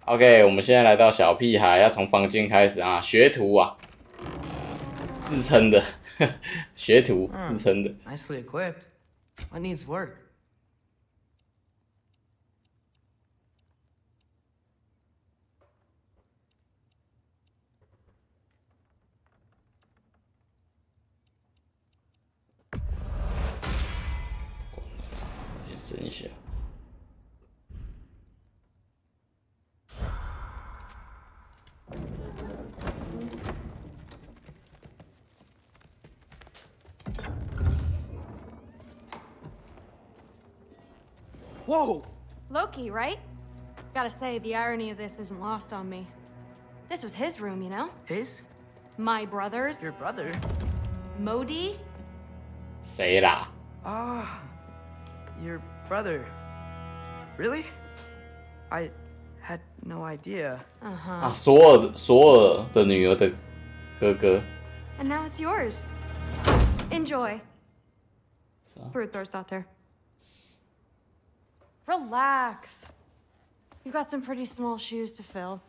OK，我们现在来到小屁孩，要从房间开始啊，学徒啊，自称的学徒自称的。Nicely equipped. What needs work? Listen 一下。Whoa! Loki, right? Gotta say, the irony of this isn't lost on me. This was his room, you know? His? My brother's. Your brother? Modi? 谁啦？ Ah, your brother. Really? I had no idea. 啊，索尔的女儿的哥哥。 And now it's yours. Enjoy. Brutthor's daughter. Relax. You've got some pretty small shoes to fill.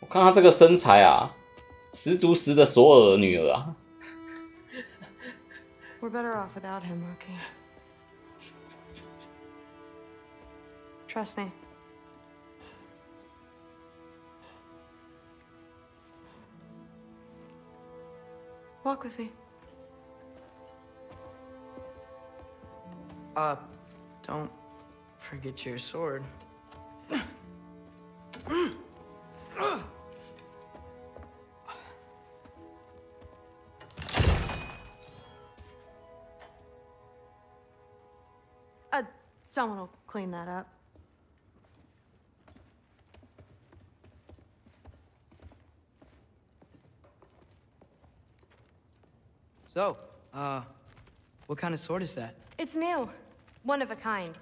我看他这个身材啊，10足10的索尔的女儿啊。We're better off without him, Loki. Trust me. Walk with me. Don't forget your sword. Someone will clean that up. So, what kind of sword is that? It's new. One of a kind.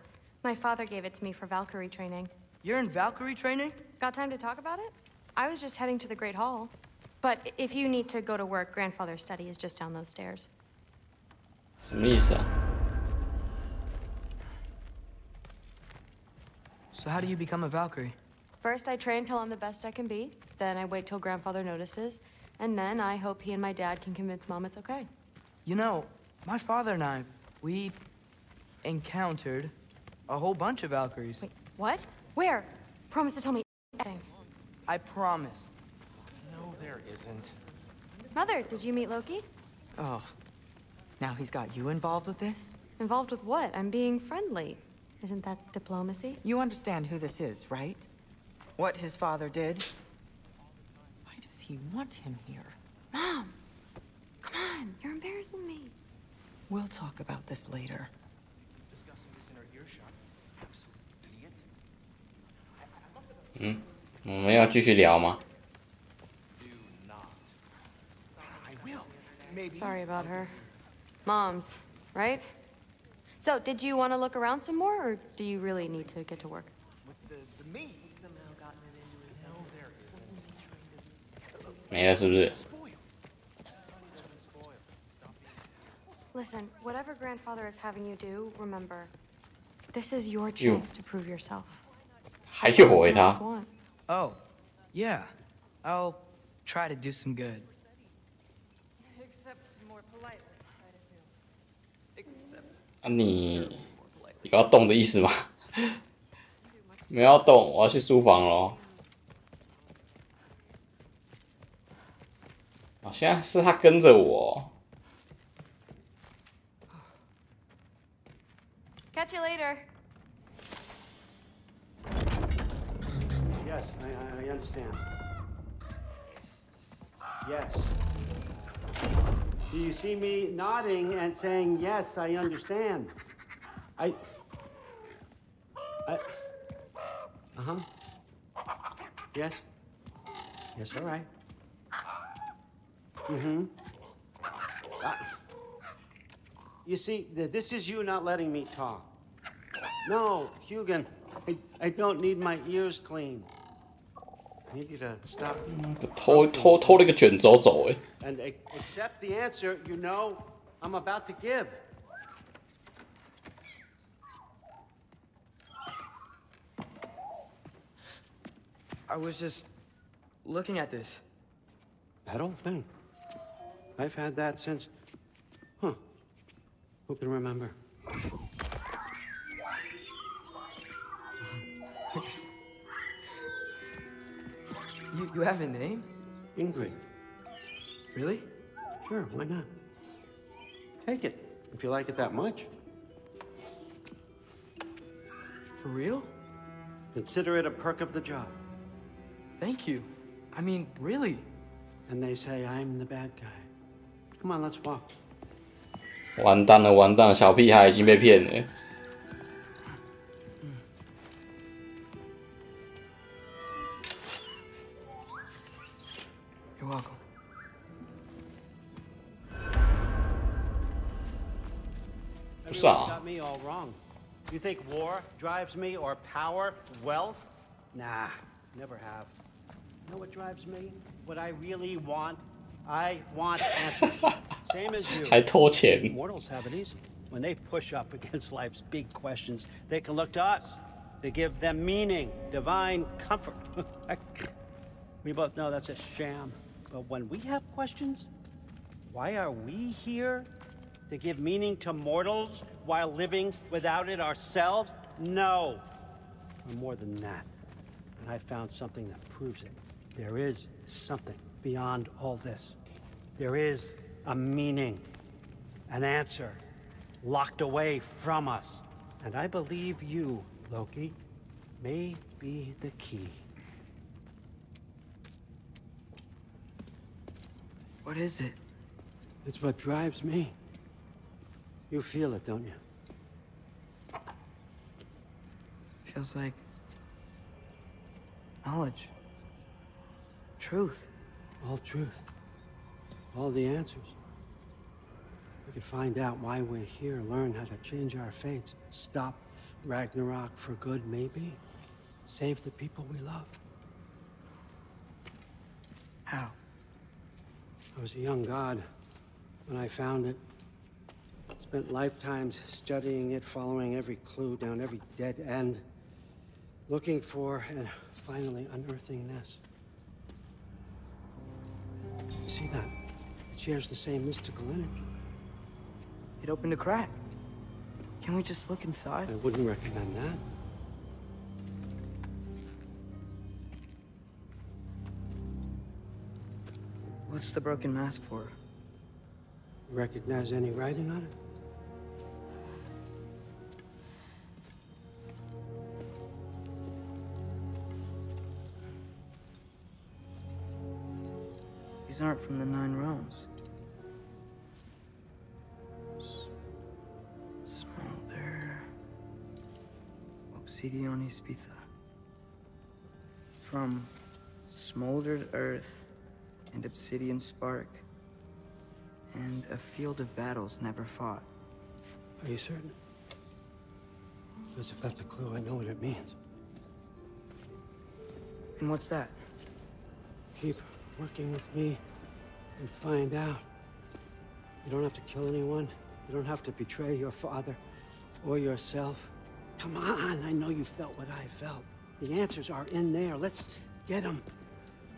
My father gave it to me for Valkyrie training. You're in Valkyrie training? Got time to talk about it? I was just heading to the Great Hall. But if you need to go to work, grandfather's study is just down those stairs. 什么意思啊？ So how do you become a Valkyrie? First, I train till I'm the best I can be. Then I wait till grandfather notices. And then I hope he and my dad can convince mom it's okay. You know, my father and I, we encountered a whole bunch of Valkyries. Wait, what? Where? Promise to tell me everything. I promise. No, there isn't. Mother, did you meet Loki? Oh, now he's got you involved with this? Involved with what? I'm being friendly. Isn't that diplomacy? You understand who this is, right? What his father did? Why does he want him here? Mom! Come on, you're embarrassing me. We'll talk about this later. Discussing this in our earshot. Absolute idiot. 我们要继续聊吗？ Do not. I will. Maybe. Sorry about her. Mom's, right? So, did you want to look around some more, or do you really need to get to work? With the me. No, there isn't. 没了是不是？ Spoiled. Listen, whatever grandfather is having you do, remember, this is your chance to prove yourself. 还有回 That's 他 what I want. Oh, yeah. I'll try to do some good. Except more politely, I'd assume. Except 啊，你有要动的意思吗？没有要动，我要去书房喽。哦，现在是他跟着我。 catch you later. Yes, I understand. Yes. Do you see me nodding and saying, yes, I understand? Uh-huh. Yes. Yes, all right. Mm-hmm. You see, this is you not letting me talk. No, Hugan, I don't need my ears cleaned. I need you to stop. 偷了一个卷轴走哎。 And accept the answer you know I'm about to give. I was just looking at this. That old thing. I've had that since... Huh. Who can remember? You have a name? Ingrid. Really? Sure, why not? Take it, if you like it that much. For real? Consider it a perk of the job. Thank you. I mean, really. And they say I'm the bad guy. Come on, let's walk. 完蛋了，完蛋了，小屁孩已经被骗了。You're welcome. Everyone got me all wrong. You think war drives me, or power, wealth? Nah, never have. You know what drives me? What I really want? I want answers. Same as you. 还偷钱。 Mortals have it easy. When they push up against life's big questions, they can look to us to give them meaning, divine comfort. We both know that's a sham. But when we have questions, why are we here? To give meaning to mortals while living without it ourselves? No. Or more than that. And I found something that proves it. There is something beyond all this. There is a meaning, an answer, locked away from us. And I believe you, Loki, may be the key. What is it? It's what drives me. You feel it, don't you? Feels like knowledge. Truth. All truth. All the answers. We could find out why we're here, learn how to change our fates, stop Ragnarok for good, maybe. Save the people we love. How? I was a young god when I found it. Spent lifetimes studying it, following every clue down every dead end, looking for and finally unearthing this. You see that? It shares the same mystical energy. It opened a crack. Can we just look inside? I wouldn't recommend that. What's the broken mask for? Recognize any writing on it? These aren't from the Nine Realms. Smolder. Obsidione Spitha. From smoldered earth and obsidian spark. And a field of battles never fought. Are you certain? Because if that's a clue, I know what it means. And what's that? Keep working with me and find out. You don't have to kill anyone. You don't have to betray your father or yourself. Come on, I know you felt what I felt. The answers are in there. Let's get them.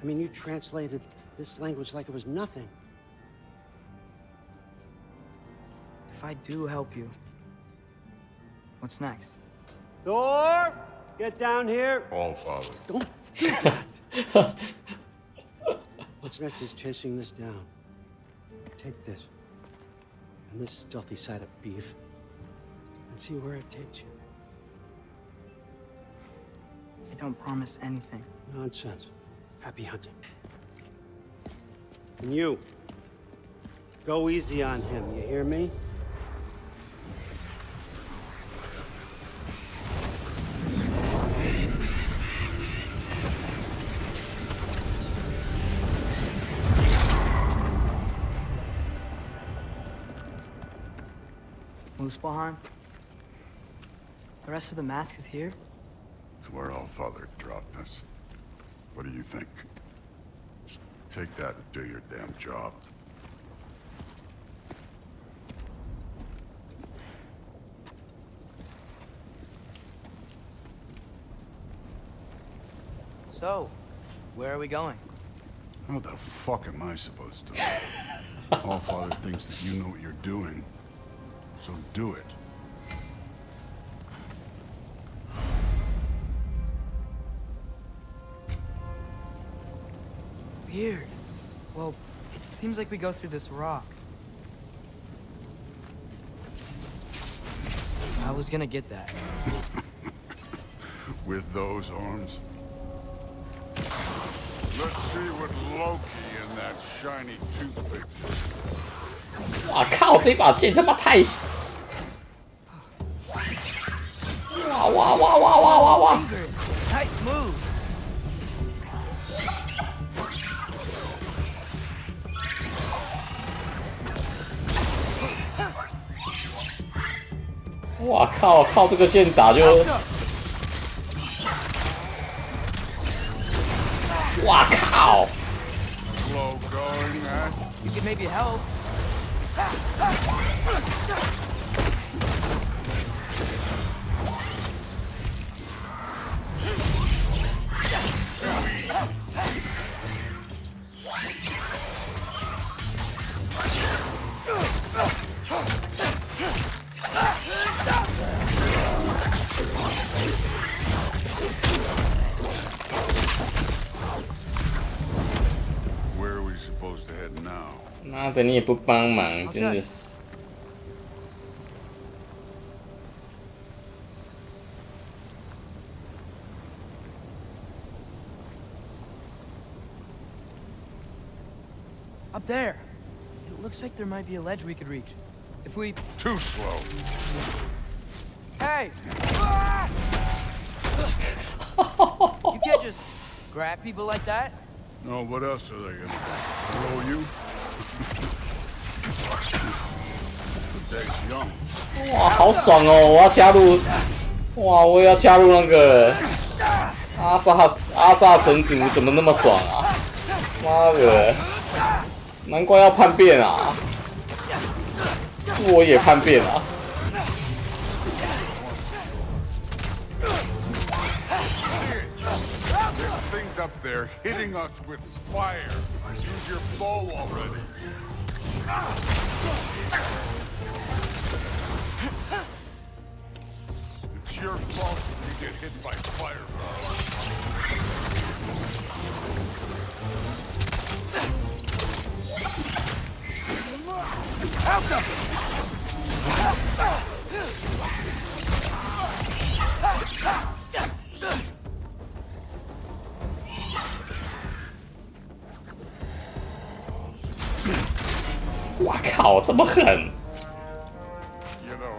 I mean, you translated this language like it was nothing. If I do help you, what's next? Thor, get down here. All, Father. Don't do that. What's next is chasing this down. Take this and this stealthy side of beef and see where it takes you. I don't promise anything. Nonsense. Happy hunting. And you, go easy on him, you hear me? Muspelheim? The rest of the mask is here? It's where All Father dropped us. What do you think? Just take that and do your damn job. So, Where are we going? How the fuck am I supposed to? Allfather thinks that you know what you're doing, so do it. Weird. Well, it seems like we go through this rock. I was gonna get that. With those arms? Let's see what Loki and that shiny toothpick do. 哇靠！这把剑他妈太……哇哇哇哇哇哇哇！ Nice move. 哇靠！靠这个剑打就……哇靠！ Slow going, eh? You can maybe help. Where are we supposed to head now? 妈的，你也不帮忙，真的是。 Up there. It looks like there might be a ledge we could reach. If we... Too slow. Hey! You can't just grab people like that. No, what else are they gonna do? Throw you? The day's young. 哇，好爽哦！我要加入，哇，我也要加入那个阿萨神族，怎么那么爽啊？妈的，难怪要叛变啊！是我也叛变啊！ Things up there hitting us with fire. Use your bow already. It's your fault if you get hit by fire. Help them! 哇靠，这么狠！ You know,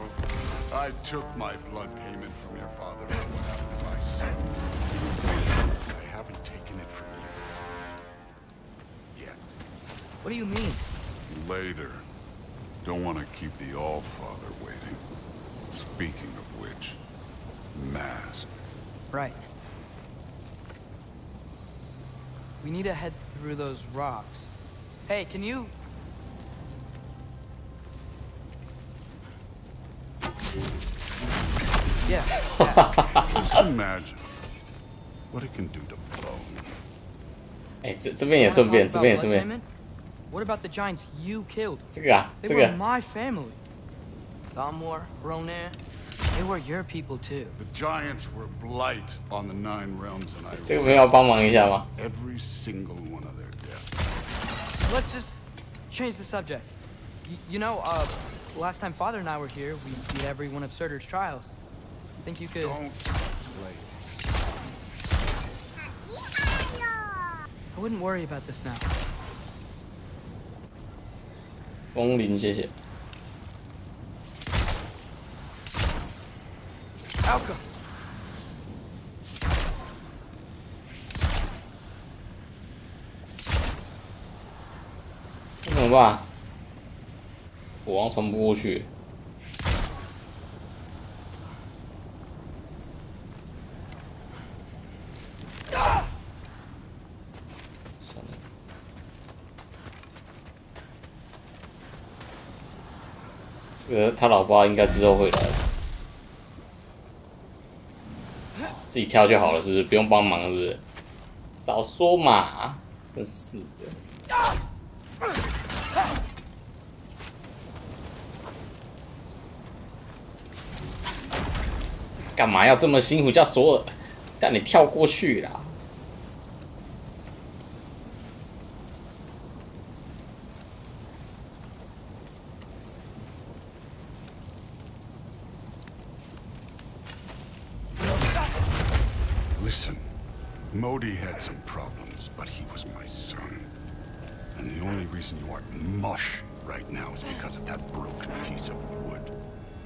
I took my blood payment from your father after my son. I haven't taken it from you. Yet. What do you mean? Later. Don't want to keep the Allfather waiting. Speaking of which, mask. Right. We need to head through those rocks. Hey, can you... Yeah. Just imagine what it can do to bone. 哎，这边也顺便，这边也顺便。 What about the giants you killed? 这个啊， They 这 were 个 my family. Thamor, Ronan, they were your people too. The giants were blight on the Nine Realms, and I 这个没有要帮忙一下吗？ every single one of their deaths. Let's just change the subject. You know, last time Father and I were here, we beat every one of Surtur's trials. Think you could... Don't play. I wouldn't worry about this now. 风铃，谢谢。 Alka! 这怎么办？火王传不过去。算了。这个他老爸应该之后会来，自己挑就好了，是不是？不用帮忙，是不是？早说嘛，真是的。干嘛要这么辛苦叫索尔？但你跳过去啦。 Listen, Modi had some problems, but he was my son. And the only reason you are mush right now is because of that broken piece of wood.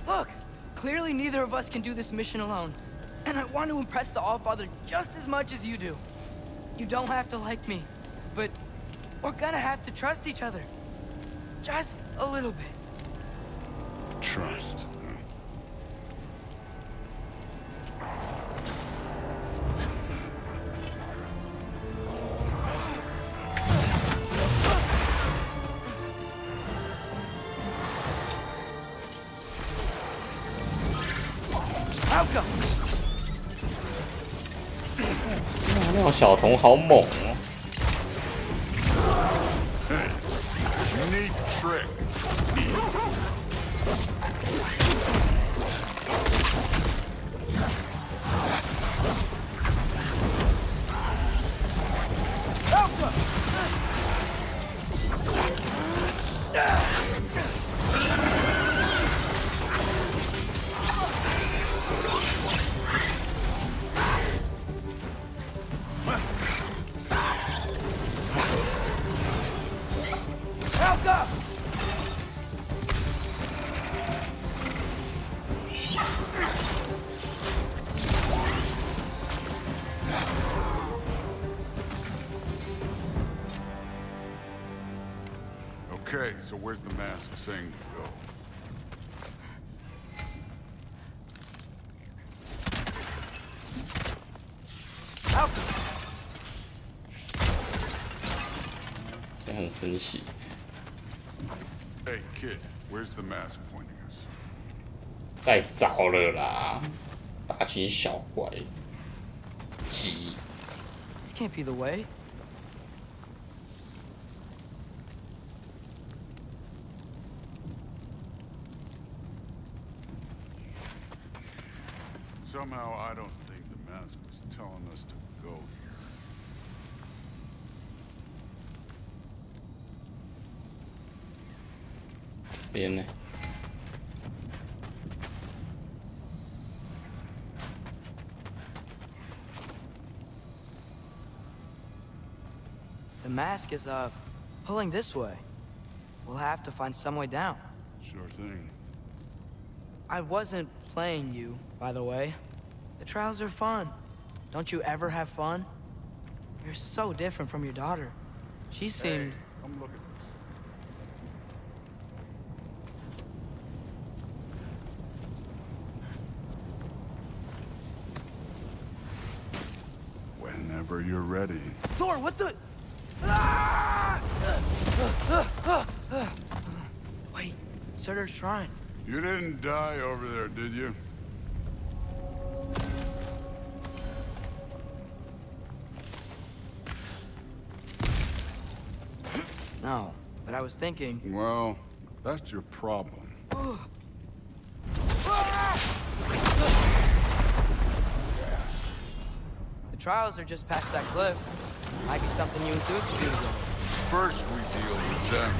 Look! Clearly neither of us can do this mission alone. And I want to impress the Allfather just as much as you do. You don't have to like me, but we're gonna have to trust each other. Just a little bit. Trust. Outcome! 那种小童好猛哦！ Neat trick. Okay, so where's the mask saying to go? Out! 这很神奇。 Hey, kid, where's the mask pointing us? 再找了啦，大惊小怪，鸡。 This can't be the way. Somehow, I don't think the mask was telling us to go here. Bene. The mask is, pulling this way. We'll have to find some way down. Sure thing. I wasn't playing you, by the way. The trials are fun. Don't you ever have fun? You're so different from your daughter. She seemed... Hey, come look at this. Whenever you're ready. Thor, what the... Ah! Wait, Surtur's shrine. You didn't die over there, did you? No, but I was thinking... Well, that's your problem. The trials are just past that cliff. Might be something you and Duke should do together. First, we deal with them.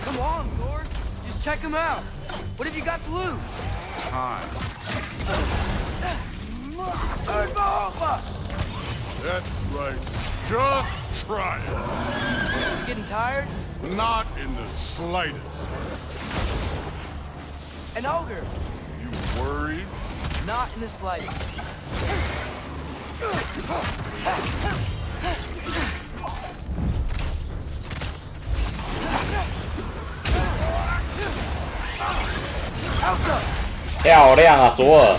Come on, Thor. Just check them out. What have you got to lose? Time. That's right. Just try it. You getting tired? Not in the slightest. An ogre. You worried? Not in the slightest. Alpha. 漂亮啊，索尔！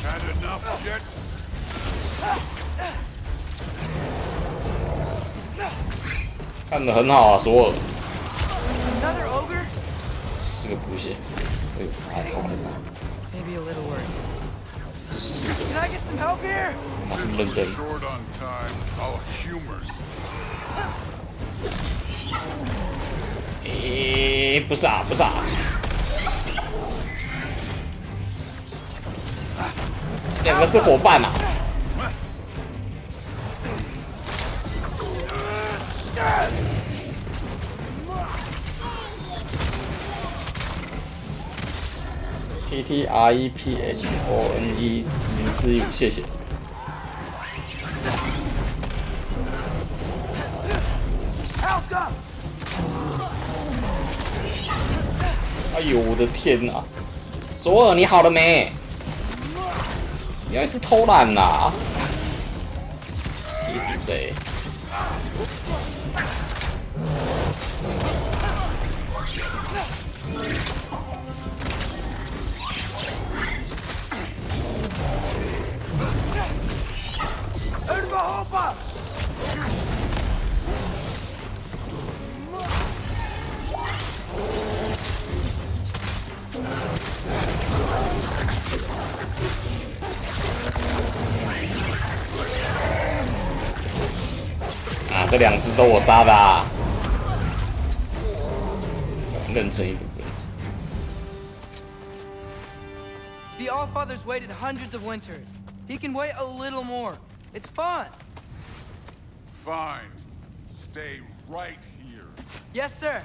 Had enough yet? 看得很好啊，索尔。 Another ogre? 是个补血。哎呦，还好。 Maybe a little worried. Can I get some help here? 很认真。 Short on time. I'll humor you. 诶，不是啊，不是啊，两个是伙伴啊。PTREPHONE 045，谢谢。哎呦，我的天哪！索尔，你好了没？你要一直偷懒呐！气死谁？啊，这两只都我杀的啊！认真一点，认真。 The Allfather's waited hundreds of winters. He can wait a little more. It's fun. Fine. Stay right here. Yes, sir.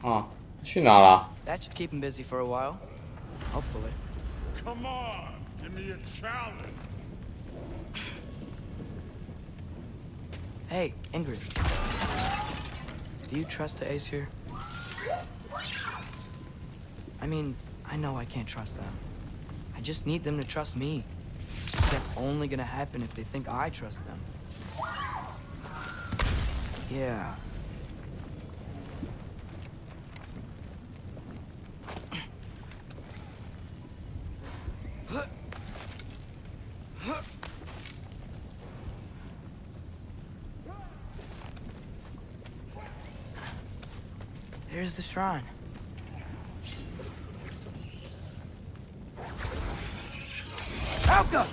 啊，去哪了？ That should keep him busy for a while. Hopefully. Come on. Give me a challenge. Hey, Ingrid. Do you trust the Aesir? I mean, I know I can't trust them. I just need them to trust me. That's only gonna happen if they think I trust them. Yeah. There's the shrine. Alka!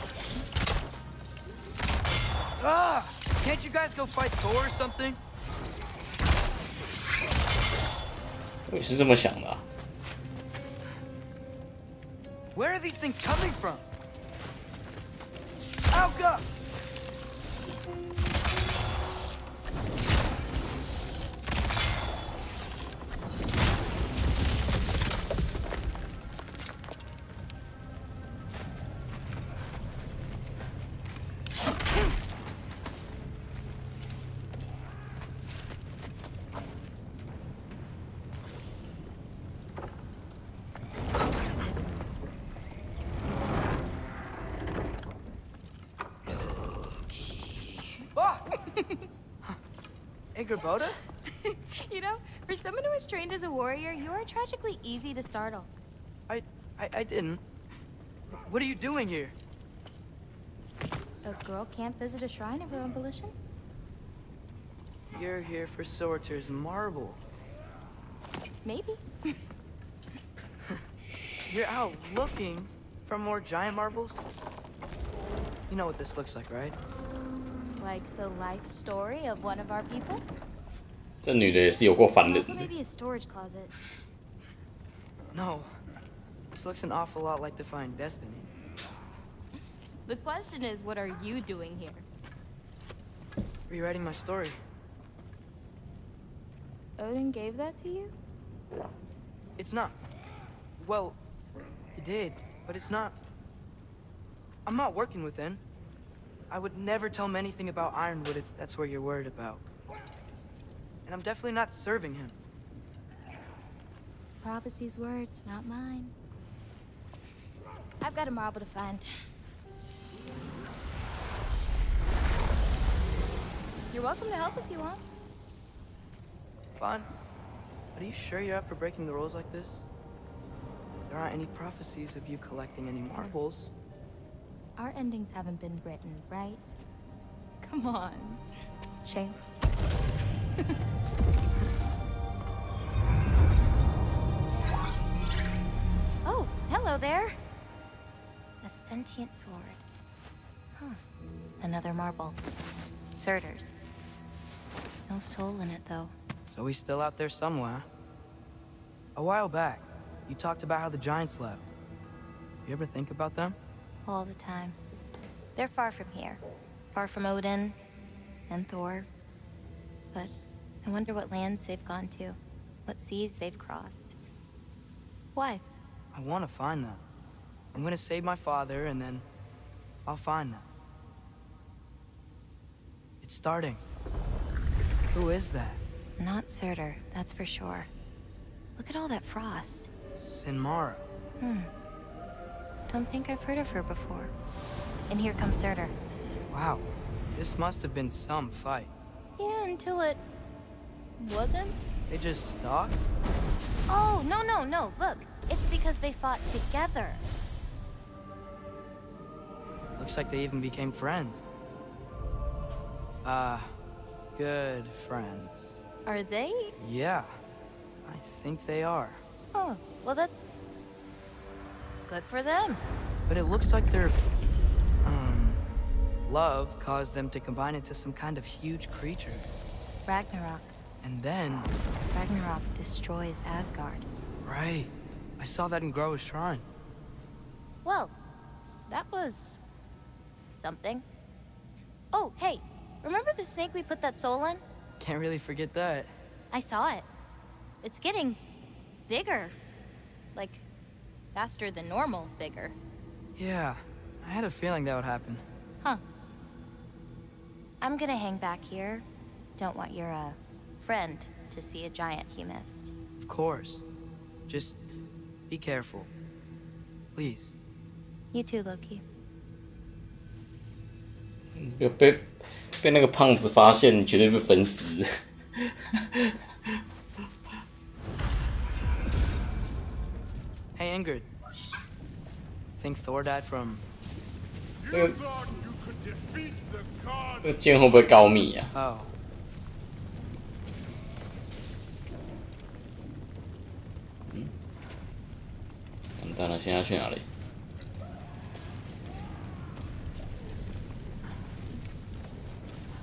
Ah! Can't you guys go fight Thor or something? 我也是这么想的啊。 Where are these things coming from? Alka! Angerboda? You know, for someone who was trained as a warrior, you are tragically easy to startle. I didn't. What are you doing here? A girl can't visit a shrine of her own volition? You're here for Sorter's marble. Maybe. You're out looking for more giant marbles? You know what this looks like, right? Like the life story of one of our people? 这女的也是有够烦人 Also 的。 maybe a storage closet. No. This looks an awful lot like Defying Destiny. The question is, what are you doing here? Rewriting my story. Odin gave that to you? It's not. Well, he did, but it's not. I'm not working with him. I would never tell him anything about Ironwood if that's what you're worried about. And I'm definitely not serving him. It's prophecy's words, not mine. I've got a marble to find. You're welcome to help if you want. Fine. But are you sure you're up for breaking the rules like this? There aren't any prophecies of you collecting any marbles. Our endings haven't been written, right? Come on. Shane. Oh, hello there. A sentient sword. Huh. Another marble. Surtur's. No soul in it, though. So he's still out there somewhere. A while back, you talked about how the Giants left. You ever think about them? All the time. They're far from here. Far from Odin and Thor. But I wonder what lands they've gone to. What seas they've crossed. Why? I want to find them. I'm gonna save my father, and then I'll find them. It's starting. Who is that? Not Surtur, that's for sure. Look at all that frost. Sinmara. Don't think I've heard of her before. And here comes Surtur. Wow. This must have been some fight. Yeah, until it... wasn't? They just stopped? Oh, no. Look, it's because they fought together. Looks like they even became friends. Good friends. Are they? Yeah, I think they are. Oh, well that's... good for them. But it looks like their, love caused them to combine into some kind of huge creature. Ragnarok. And then... Ragnarok destroys Asgard. Right. I saw that in Groa's shrine. Well, that was... something. Oh, hey, remember the snake we put that soul in? Can't really forget that. I saw it. It's getting... bigger. Like, faster than normal bigger. Yeah, I had a feeling that would happen. Huh. I'm gonna hang back here. Don't want your, friend to see a giant he missed. Of course. Just be careful. Please. You too, Loki. 被那个胖子发现，你绝对被分尸。Hey, Ingrid. Think Thor died from... You thought you could defeat the gods? 这剑会不会告密啊？ Oh. 完蛋了，现在要去哪里？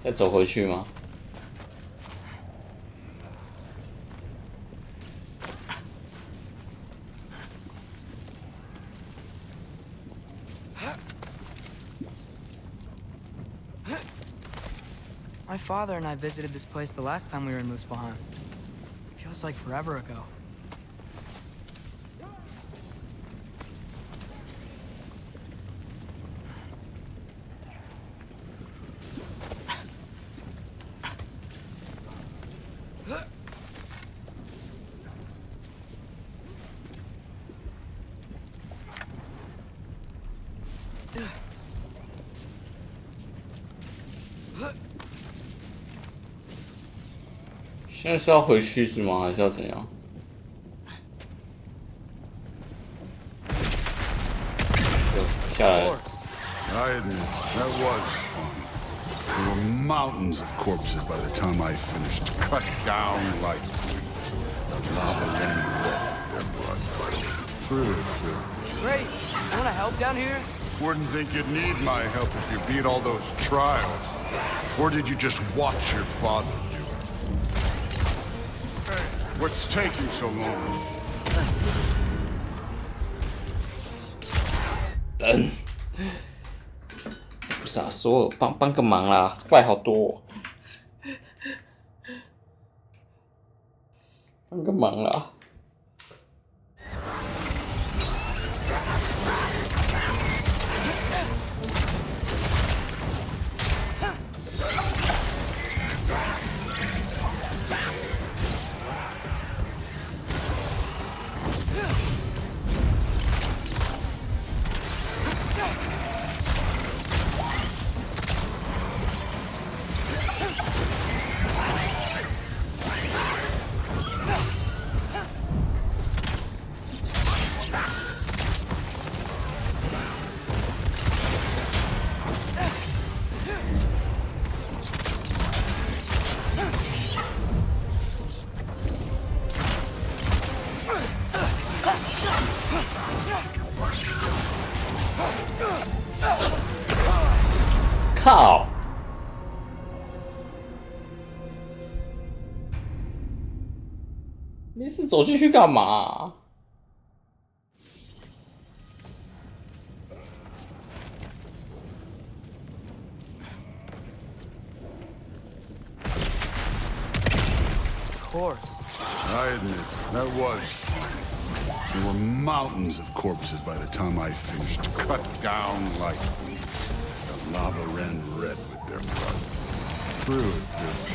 再走回去吗？ My father and I visited this place the last time we were in Muspelheim. Feels like forever ago.现在是要回去是吗？还是要怎样？ 下来了。 I admit, that was fun. There were mountains of corpses by the time I finished, cut down like wheat. The lava ran wet their blood. True. Great! You wanna help down here? Wouldn't think you'd need my help if you beat all those trials. Or did you just watch your father do it? Hey, what's taking so long? 人，不是啊，所有帮个忙啦，怪好多、哦，帮个忙啦。靠！没事走进去干嘛？ I admit, that was fun. There were mountains of corpses by the time I finished, cut down like the lava ran red with their blood. True.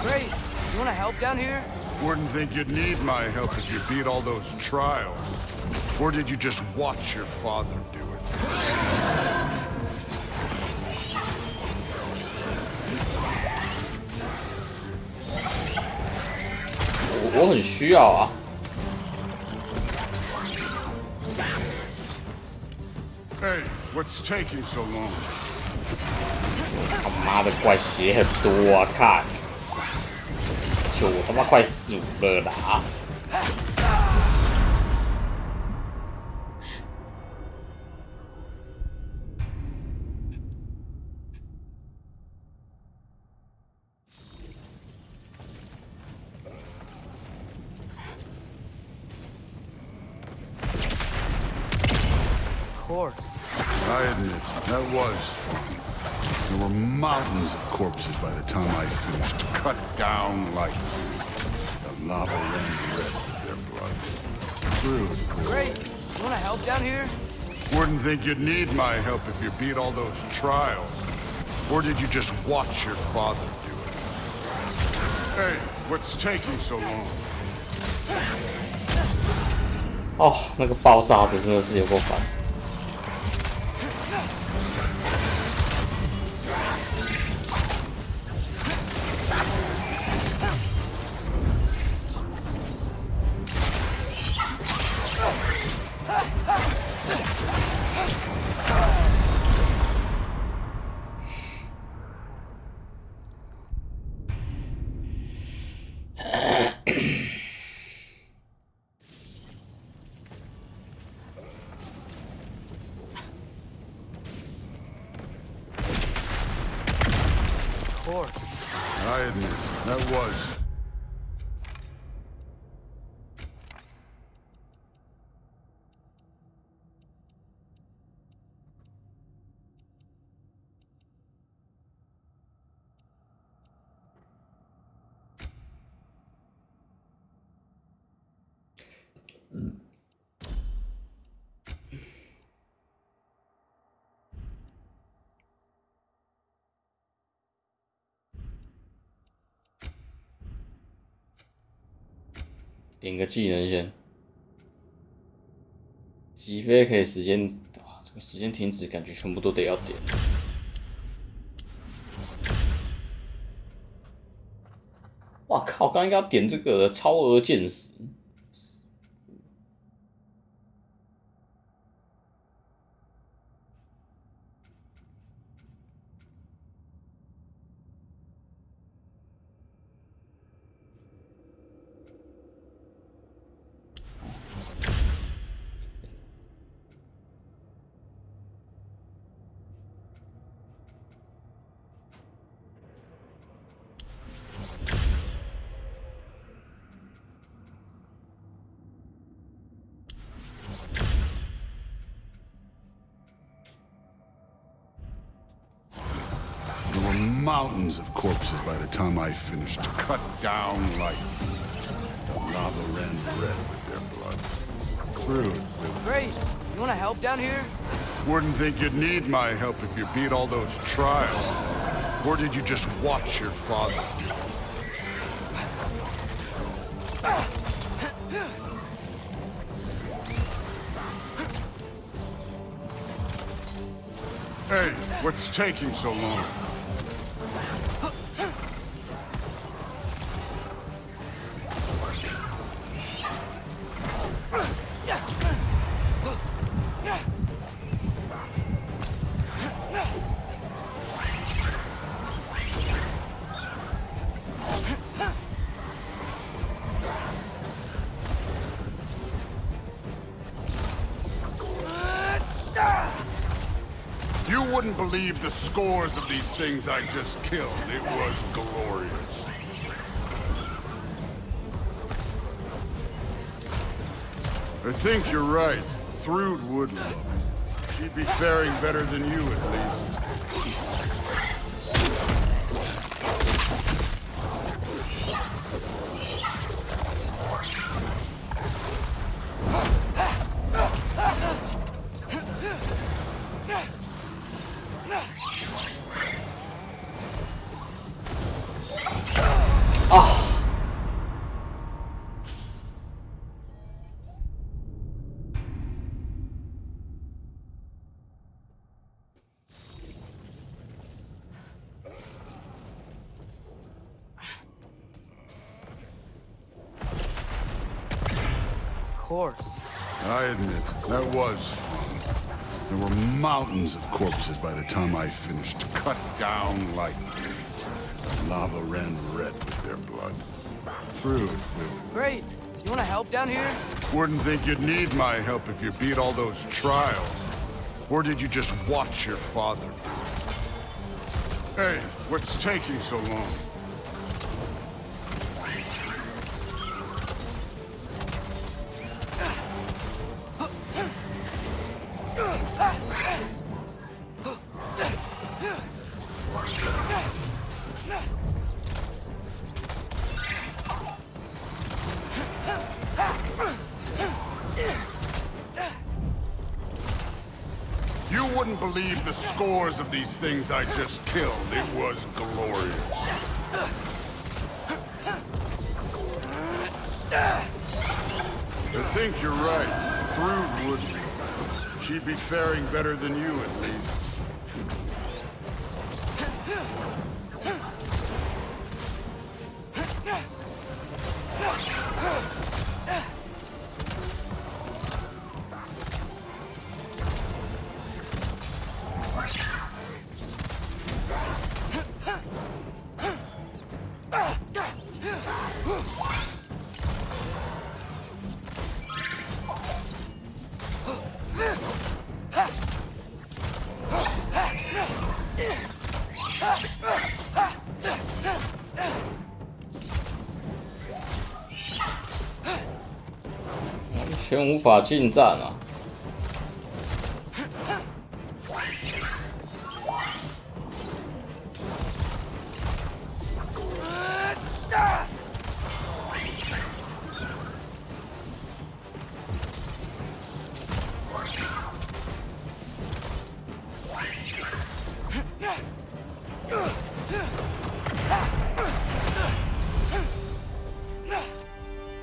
Great. You want to help down here? Wouldn't think you'd need my help if you beat all those trials. Or did you just watch your father do it? 我很需要啊！ Hey, what's taking so long? 他妈的怪血很多啊！看，就我他妈快死了啦！ I admit, that was fun. There were mountains of corpses by the time I finished, cut down like the lava ran red with their blood. True. Great. You want to help down here? Wouldn't think you'd need my help if you beat all those trials. Or did you just watch your father do it? Hey, what's taking so long? 哦，那个爆炸的真的是有够烦。 I admit, that was... 点个技能先，击飞可以时间，哇，这个时间停止，感觉全部都得要点。哇靠！刚应该要点这个的超额剑士。 Mountains of corpses by the time I finished, cut down like the lava ran red with their blood. True. Great. You want to help down here? Wouldn't think you'd need my help if you beat all those trials. Or did you just watch your father do it? Hey, what's taking so long? wouldn't believe the scores of these things I just killed. It was glorious. I think you're right. Thrud would love it. She'd be faring better than you, at least. I admit, that was fun. There were mountains of corpses by the time I finished, cut down like meat. Lava ran red with their blood. Through. Great. You want to help down here? Wouldn't think you'd need my help if you beat all those trials. Or did you just watch your father do it? Hey, what's taking so long? You wouldn't believe the scores of these things I just killed. It was glorious. I think you're right. Thrud would be. She'd be faring better than you, at least.完全无法进站啊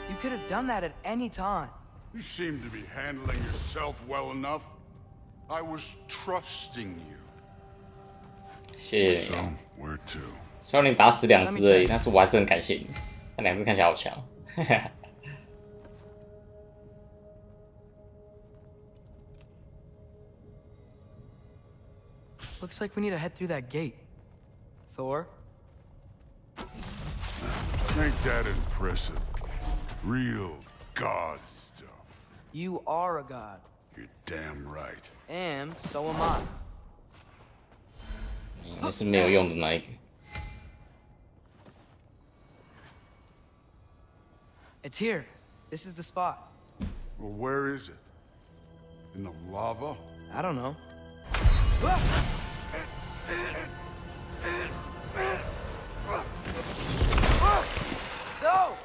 ！You could have done that at any time. You seem to be handling yourself well enough. I was trusting you. 谢谢 So, 你啊！ where to? 虽然你打死2只而已，但是我还是很感谢你。那2只看起来好强。Looks like we need to head through that gate. Thor? Ain't that impressive? Real god stuff. You are a god. You're damn right. And so am I. 那是没有用的那一个。It's here. This is the spot. Well, where is it? In the lava? I don't know. No!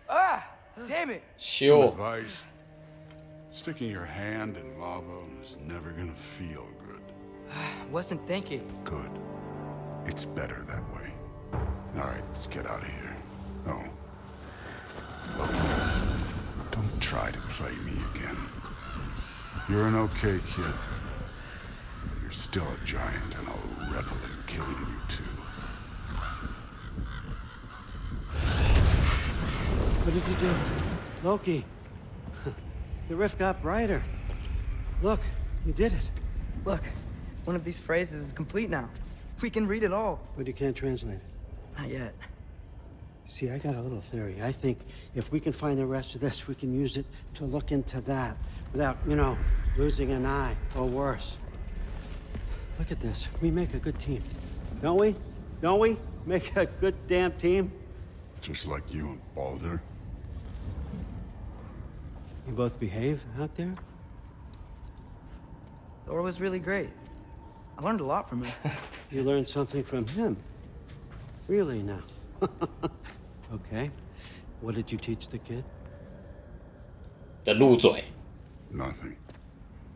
Ah! Damn it! Sure. Advice. Sticking your hand in lava is never gonna feel good. Wasn't thinking. Good. It's better that way. Alright, let's get out of here. Oh. Look, don't try to play me again. You're an okay kid. But you're still a giant, and I'll revel in killing you too. What did you do? Loki. The rift got brighter. Look, you did it. Look, one of these phrases is complete now. We can read it all. But you can't translate it. Not yet. See, I got a little theory. I think if we can find the rest of this, we can use it to look into that without, you know, losing an eye or worse. Look at this. We make a good team. Don't we? Don't we? Make a good damn team? Just like you and Baldur. You both behave out there? Thor was really great. I learned a lot from him. You learned something from him? Really now? Okay. What did you teach the kid? 的鹿嘴。 Nothing.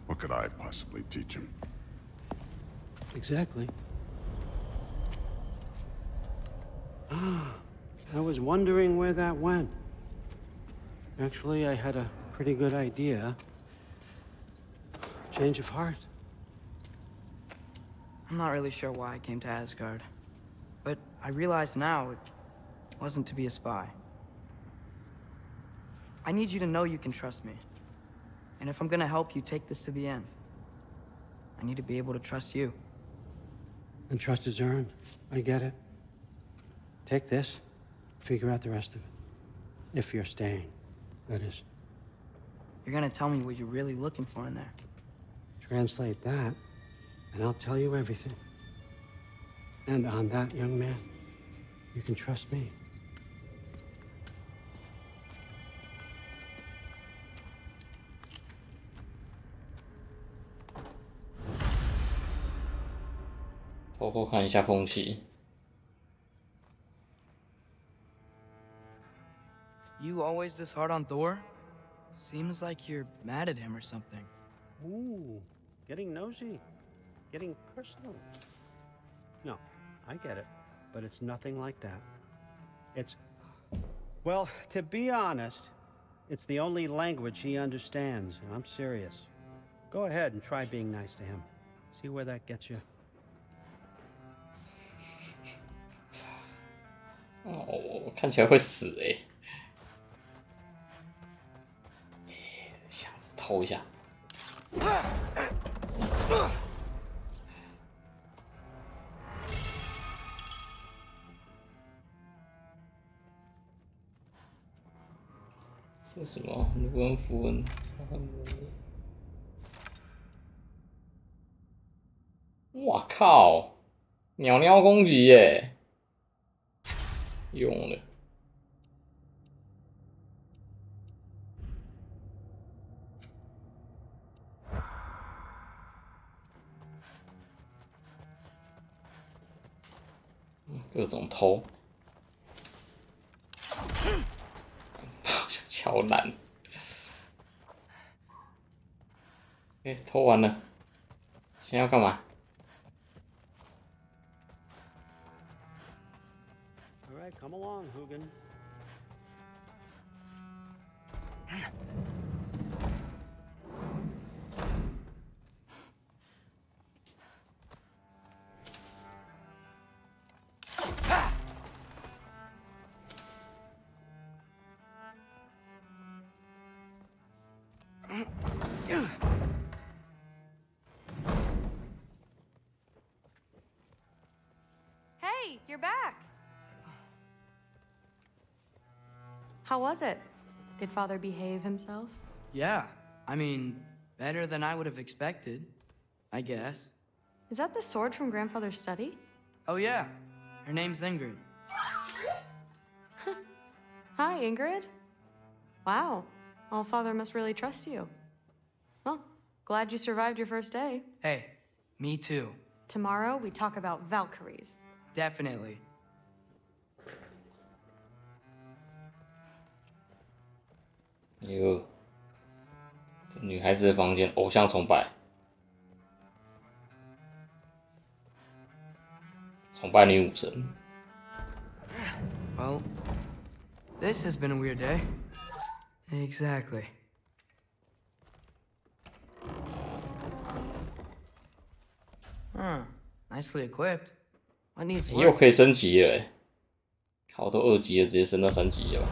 What could I possibly teach him? Exactly. I was wondering where that went. Actually, I had a pretty good idea. Change of heart. I'm not really sure why I came to Asgard, but I realize now it wasn't to be a spy. I need you to know you can trust me. And if I'm gonna help you take this to the end, I need to be able to trust you. And trust is earned. I get it. Take this, figure out the rest of it. If you're staying, that is. You're gonna tell me what you're really looking for in there. Translate that, and I'll tell you everything. And on that, young man, you can trust me.偷偷看一下缝隙。 You always this hard on Thor? Seems like you're mad at him or something. Ooh, getting nosy, getting personal. No, I get it, but it's nothing like that. It's, well, to be honest, it's the only language he understands, and I'm serious. Go ahead and try being nice to him. See where that gets you. 哦，看起来会死哎、箱子偷一下。这是什么？卢恩符文。哇靠！鸟鸟攻击耶！用了。各种偷，好像敲烂。哎，偷完了，现在要干嘛？ All right, come along, Hugin. Hey, you're back. How was it? Did Father behave himself? Yeah, I mean, better than I would have expected, I guess. Is that the sword from Grandfather's study? Oh yeah, her name's Ingrid. Hi, Ingrid. Wow, Allfather must really trust you. Well, glad you survived your first day. Hey, me too. Tomorrow, we talk about Valkyries. Definitely. 哟，这女孩子的房间，偶像崇拜，崇拜女武神。 Well, this has been a weird day. Exactly. Nicely equipped. What needs 又 work? 可以升级了欸，好，都2级了，直接升到3级了。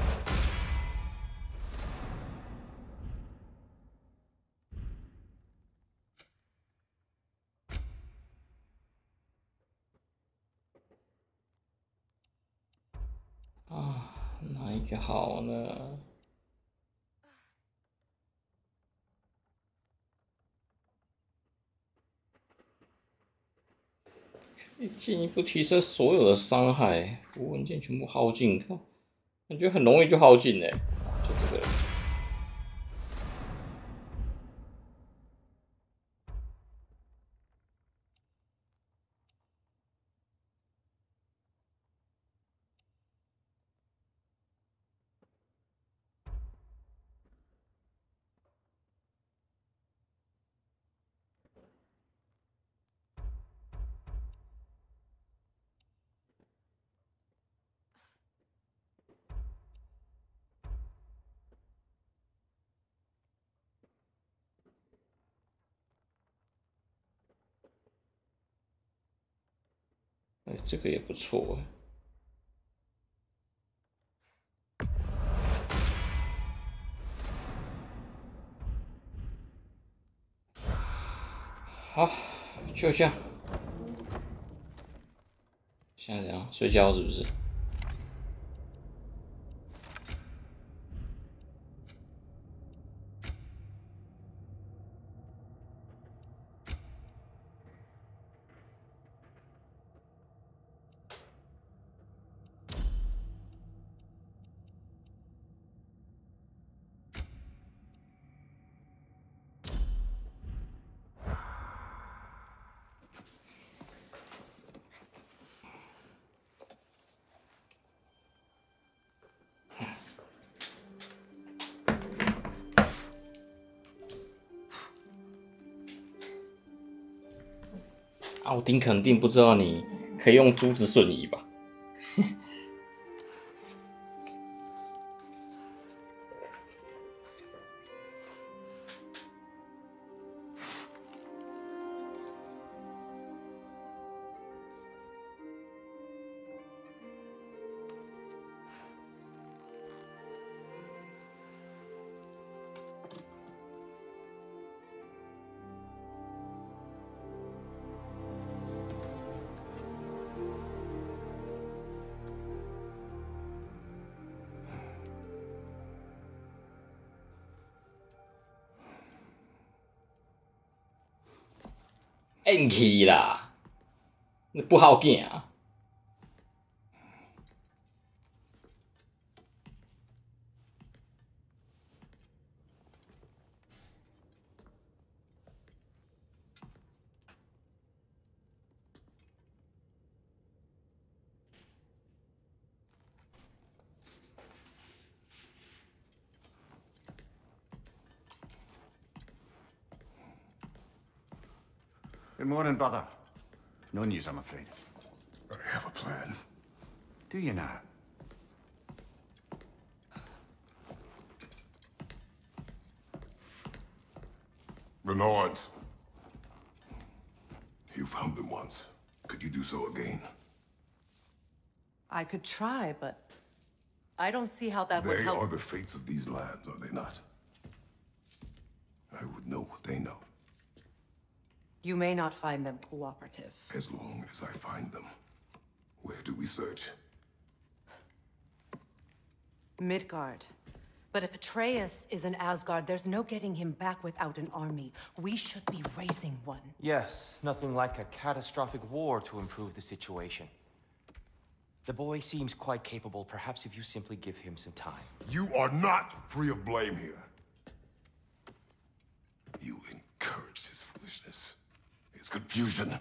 啊。哪一个好呢？进一步提升所有的伤害，服务文件全部耗尽，感觉很容易就耗尽嘞，就这个。哎，这个也不错哎。好，就这样。现在怎样？睡觉是不是？奥丁肯定不知道你可以用珠子瞬移吧？硬气啦，那不好见啊。Good morning, brother. No news, I'm afraid. I have a plan. Do you now? The Norns. You found them once. Could you do so again? I could try, but I don't see how that would help. They are the fates of these lands, are they not? I would know what they know. You may not find them cooperative. As long as I find them. Where do we search? Midgard. But if Atreus is in Asgard, there's no getting him back without an army. We should be raising one. Yes, nothing like a catastrophic war to improve the situation. The boy seems quite capable. Perhaps if you simply give him some time. You are not free of blame here. You encouraged his foolishness. His confusion.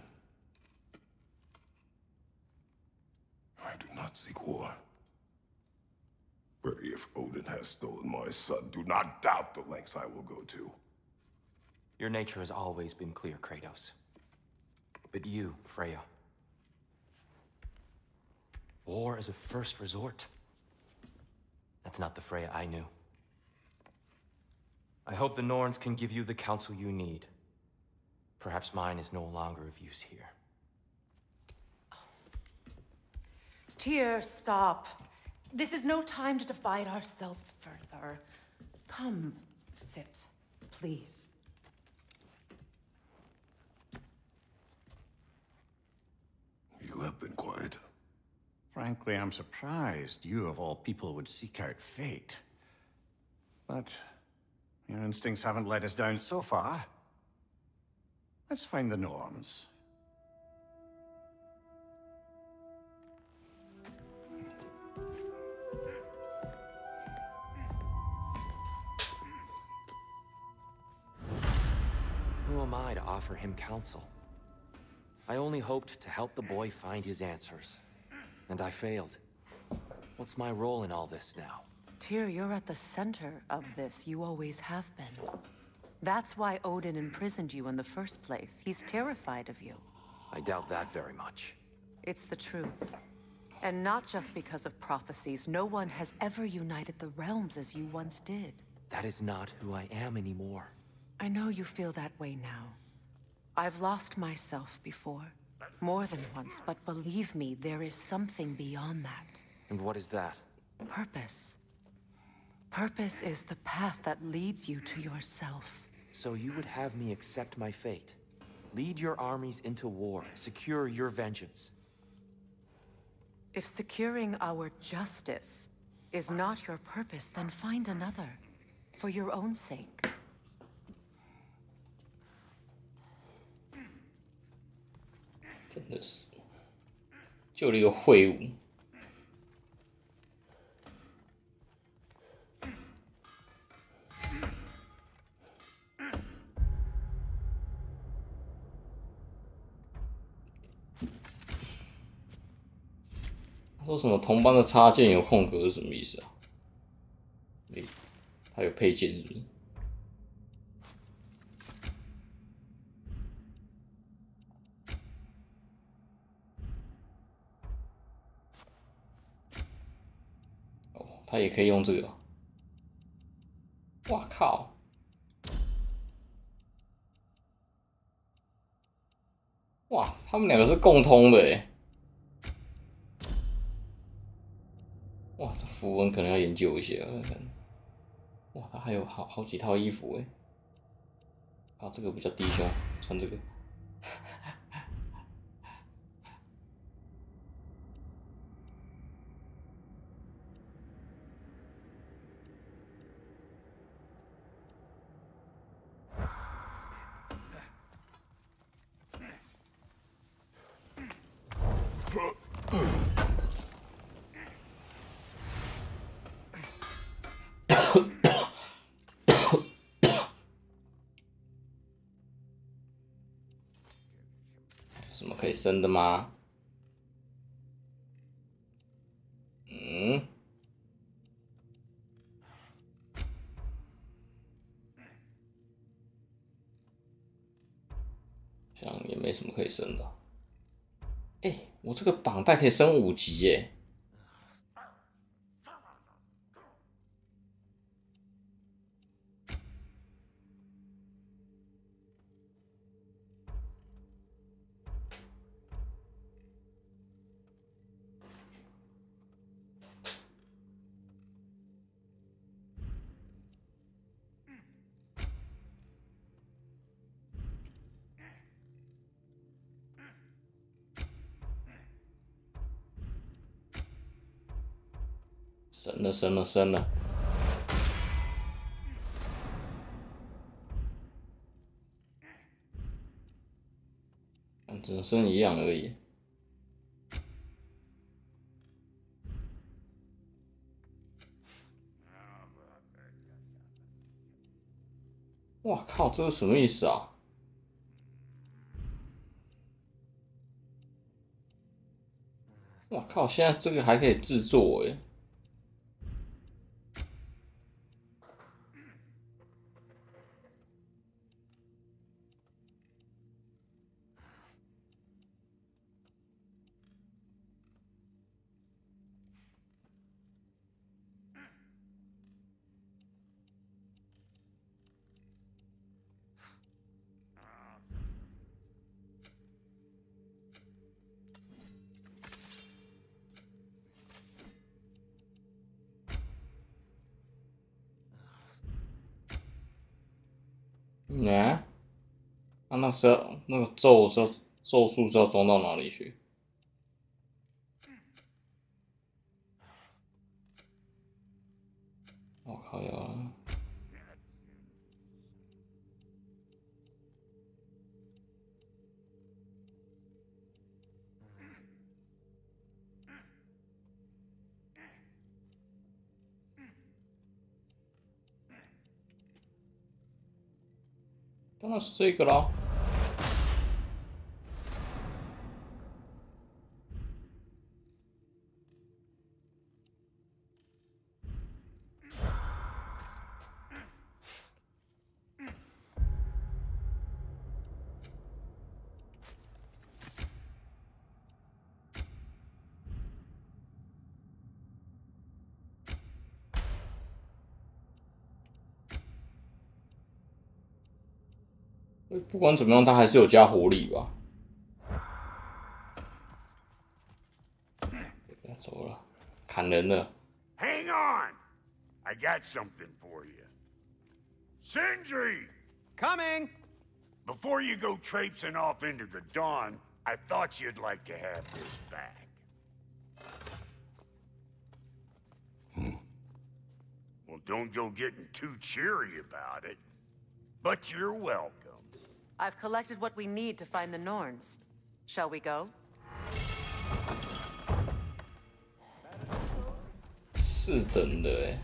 I do not seek war. But if Odin has stolen my son, do not doubt the lengths I will go to. Your nature has always been clear, Kratos. But you, Freya. War is a first resort. That's not the Freya I knew. I hope the Norns can give you the counsel you need. Perhaps mine is no longer of use here. Tyr, stop. This is no time to divide ourselves further. Come, sit, please. You have been quiet. Freya, Frankly, I'm surprised you of all people would seek out fate. But your instincts haven't let us down so far. Let's find the norms. Who am I to offer him counsel? I only hoped to help the boy find his answers. And I failed. What's my role in all this now? Tyr, you're at the center of this. You always have been. That's why Odin imprisoned you in the first place. He's terrified of you. I doubt that very much. It's the truth. And not just because of prophecies. No one has ever united the realms as you once did. That is not who I am anymore. I know you feel that way now. I've lost myself before. More than once, but believe me, there is something beyond that. And what is that? Purpose. Purpose is the path that leads you to yourself. So you would have me accept my fate? Lead your armies into war, secure your vengeance. If securing our justice is not your purpose, then find another. For your own sake. 真的是，就了一个废物。他说什么同班的插件有空格是什么意思啊？他有配件是不是？他也可以用这个。哇靠！哇，他们两个是共通的诶。哇，这符文可能要研究一下，看看。哇，他还有好几套衣服诶。啊，这个比较低胸，穿这个。什么可以升的吗？嗯，好像也没什么可以升的。哎，我这个绑带可以升5级耶！升了！只能升一样而已。哇靠，这是什么意思啊？哇靠，现在这个还可以制作诶。啊，那时候那个咒数是要装到哪里去？靠呀！当然是这个啦。不管怎么样，他还是有加活力吧。不要走了，砍人了。Hang on, I got something for you. Sindri! Coming! Before you go traipsing off into the dawn, I thought you'd like to have this back. Well, don't go getting too cheery about it. But you're welcome. I've collected what we need to find the Norns. Shall we go? 是等的哎。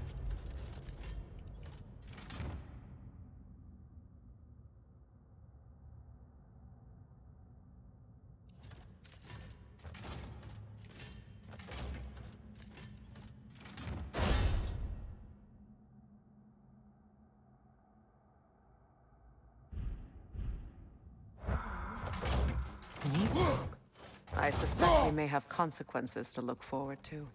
I suspect we may have consequences to look forward to.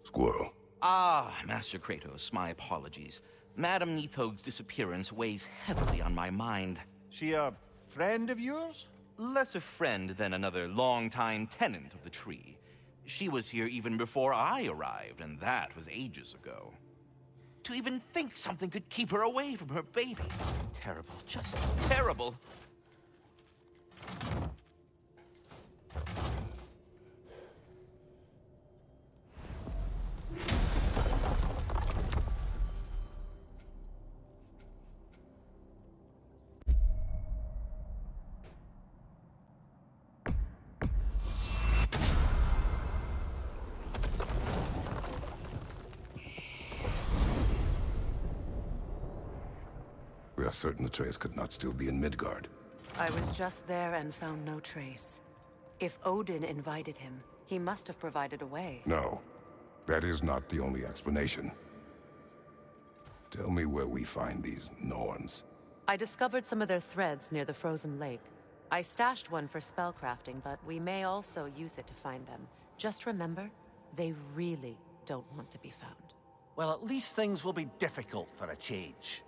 Squirrel. Ah, Master Kratos, my apologies. Madame Nithog's disappearance weighs heavily on my mind. She a friend of yours? Less a friend than another long-time tenant of the tree. She was here even before I arrived, and that was ages ago. To even think something could keep her away from her babies. Terrible, just terrible. We are certain the trace could not still be in Midgard. I was just there and found no trace. If Odin invited him, he must have provided a way. No, that is not the only explanation. Tell me where we find these Norns. I discovered some of their threads near the frozen lake. I stashed one for spellcrafting, but we may also use it to find them. Just remember, they really don't want to be found. Well, at least things will be difficult for a change.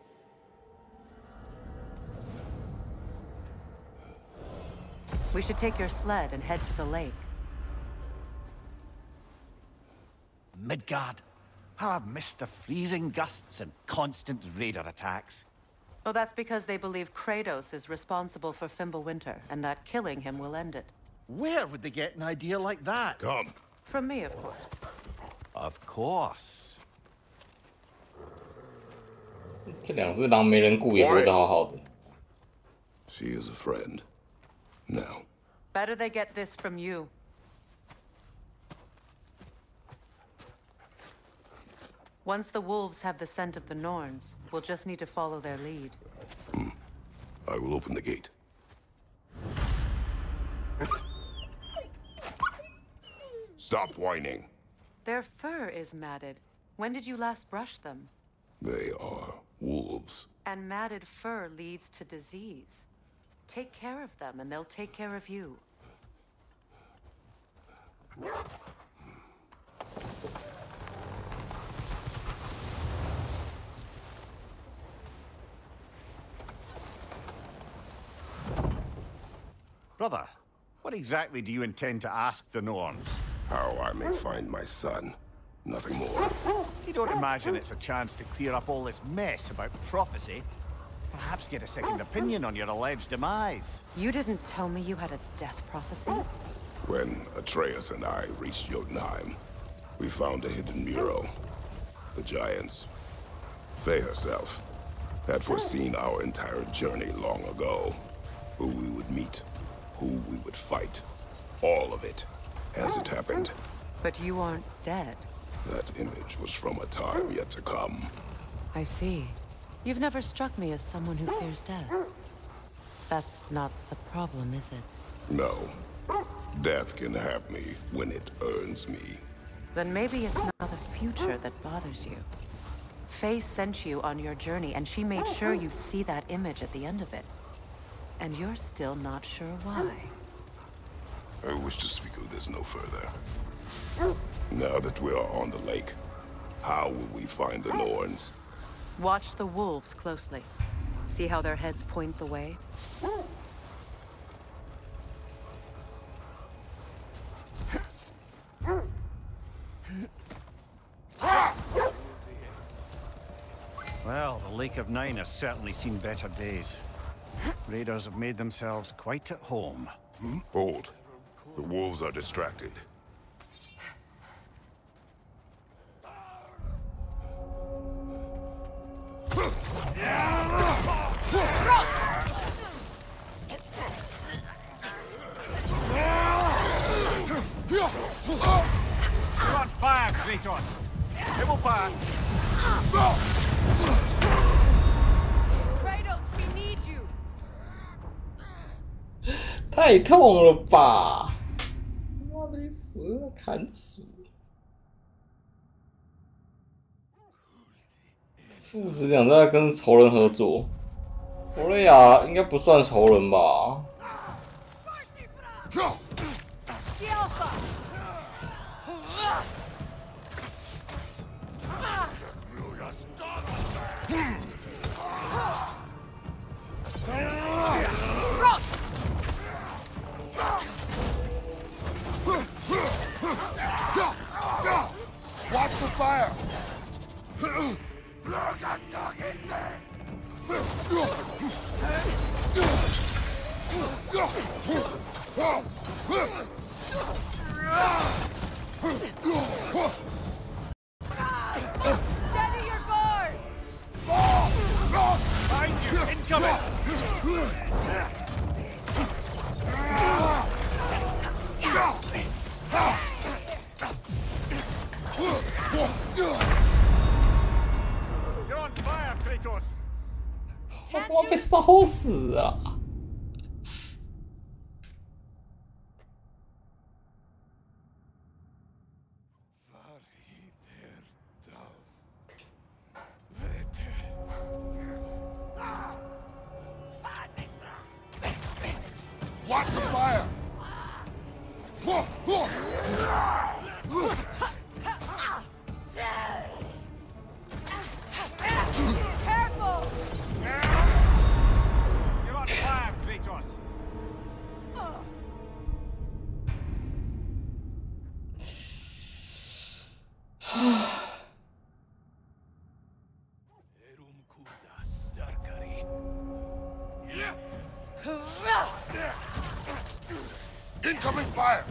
We should take your sled and head to the lake. Midgard. How I've missed the freezing gusts and constant raider attacks. Well, that's because they believe Kratos is responsible for Fimbulwinter, and that killing him will end it. Where would they get an idea like that? Come. From me, of course. Of course. 这两只狼没人顾也活得好好的。She is a friend. Now. Better they get this from you. Once the wolves have the scent of the Norns, we'll just need to follow their lead. I will open the gate. Stop whining. Their fur is matted. When did you last brush them? They are wolves. And matted fur leads to disease. Take care of them, and they'll take care of you. Brother, what exactly do you intend to ask the Norns? How I may find my son. Nothing more. You don't imagine it's a chance to clear up all this mess about prophecy? Perhaps get a second opinion on your alleged demise. You didn't tell me you had a death prophecy? When Atreus and I reached Jotunheim, we found a hidden mural. The Giants, Faye herself, had foreseen our entire journey long ago. Who we would meet, who we would fight. All of it, as it happened. But you aren't dead. That image was from a time yet to come. I see. You've never struck me as someone who fears death. That's not the problem, is it? No. Death can have me when it earns me. Then maybe it's not the future that bothers you. Faye sent you on your journey, and she made sure you'd see that image at the end of it. And you're still not sure why. I wish to speak of this no further. Now that we are on the lake, how will we find the Norns? Watch the wolves closely. See how their heads point the way? Well, the Lake of Nine has certainly seen better days. Raiders have made themselves quite at home. Hold. The wolves are distracted. You're on fire, Kratos! Double fire! Kratos, we need you. 太痛了吧！妈的，服了，砍死！父子俩在跟仇人合作，弗雷亚应该不算仇人吧？ Watch the fire! Steady your guard! Find you! Incoming! You're on fire, Kratos! 我被烧死啊！ Watch the fire! Careful! You're on fire, Kratos! Incoming fire!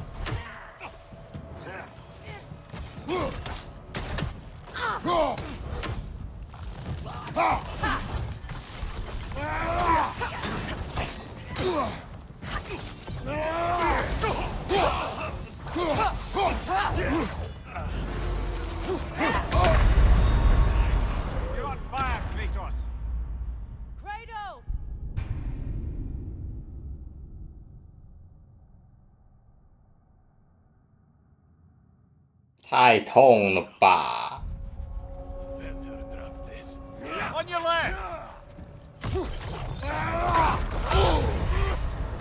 You're on fire, Kratos! Kratos! 太痛了吧！ On your left!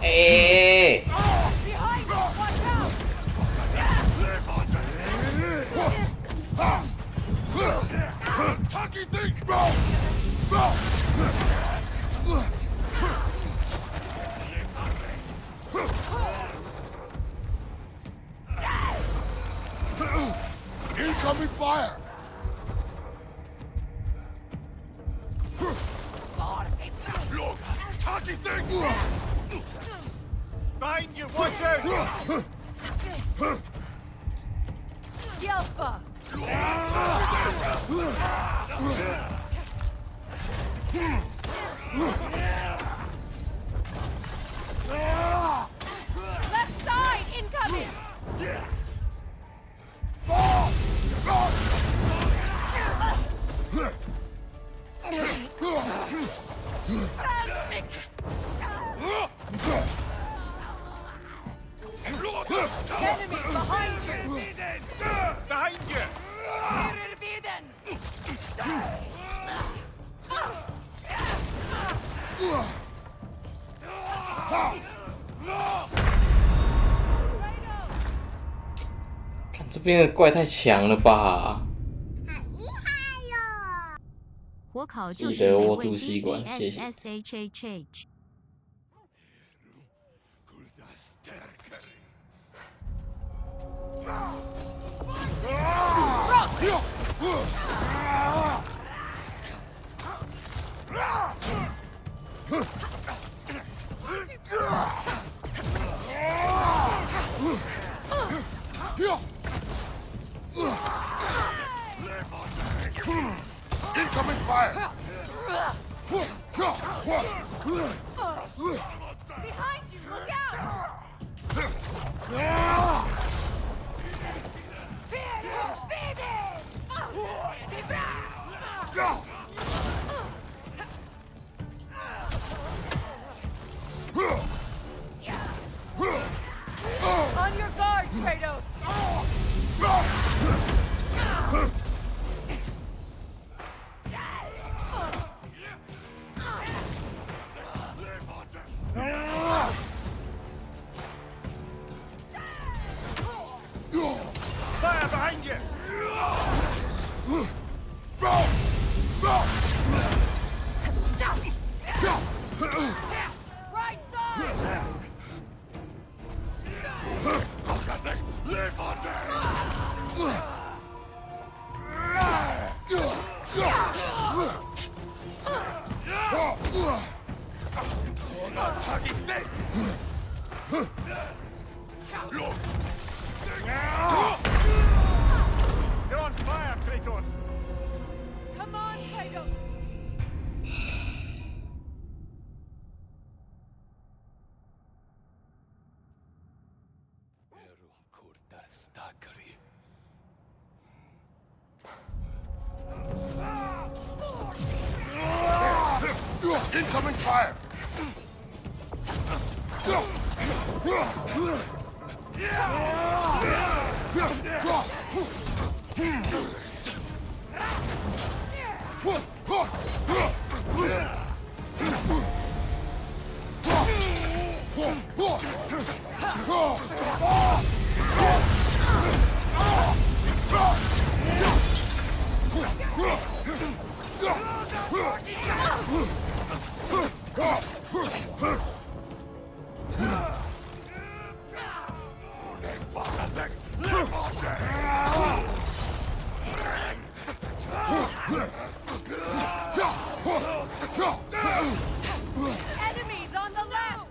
哎！ Behind you! Watch out! Tucky think! Incoming fire! Look! Tucky think! Behind you! Watch out! Yelpa! Left side incoming! Enemy behind you! Behind you!看这边的怪太强了吧！火烤就是记得握住吸管，谢谢。 SHHH。 Incoming fire! Behind you, look out! On your guard, Kratos! Fire behind you! Right side! Live on You're on fire, Kratos! Come on, Kratos! Incoming fire! Enemies on the left!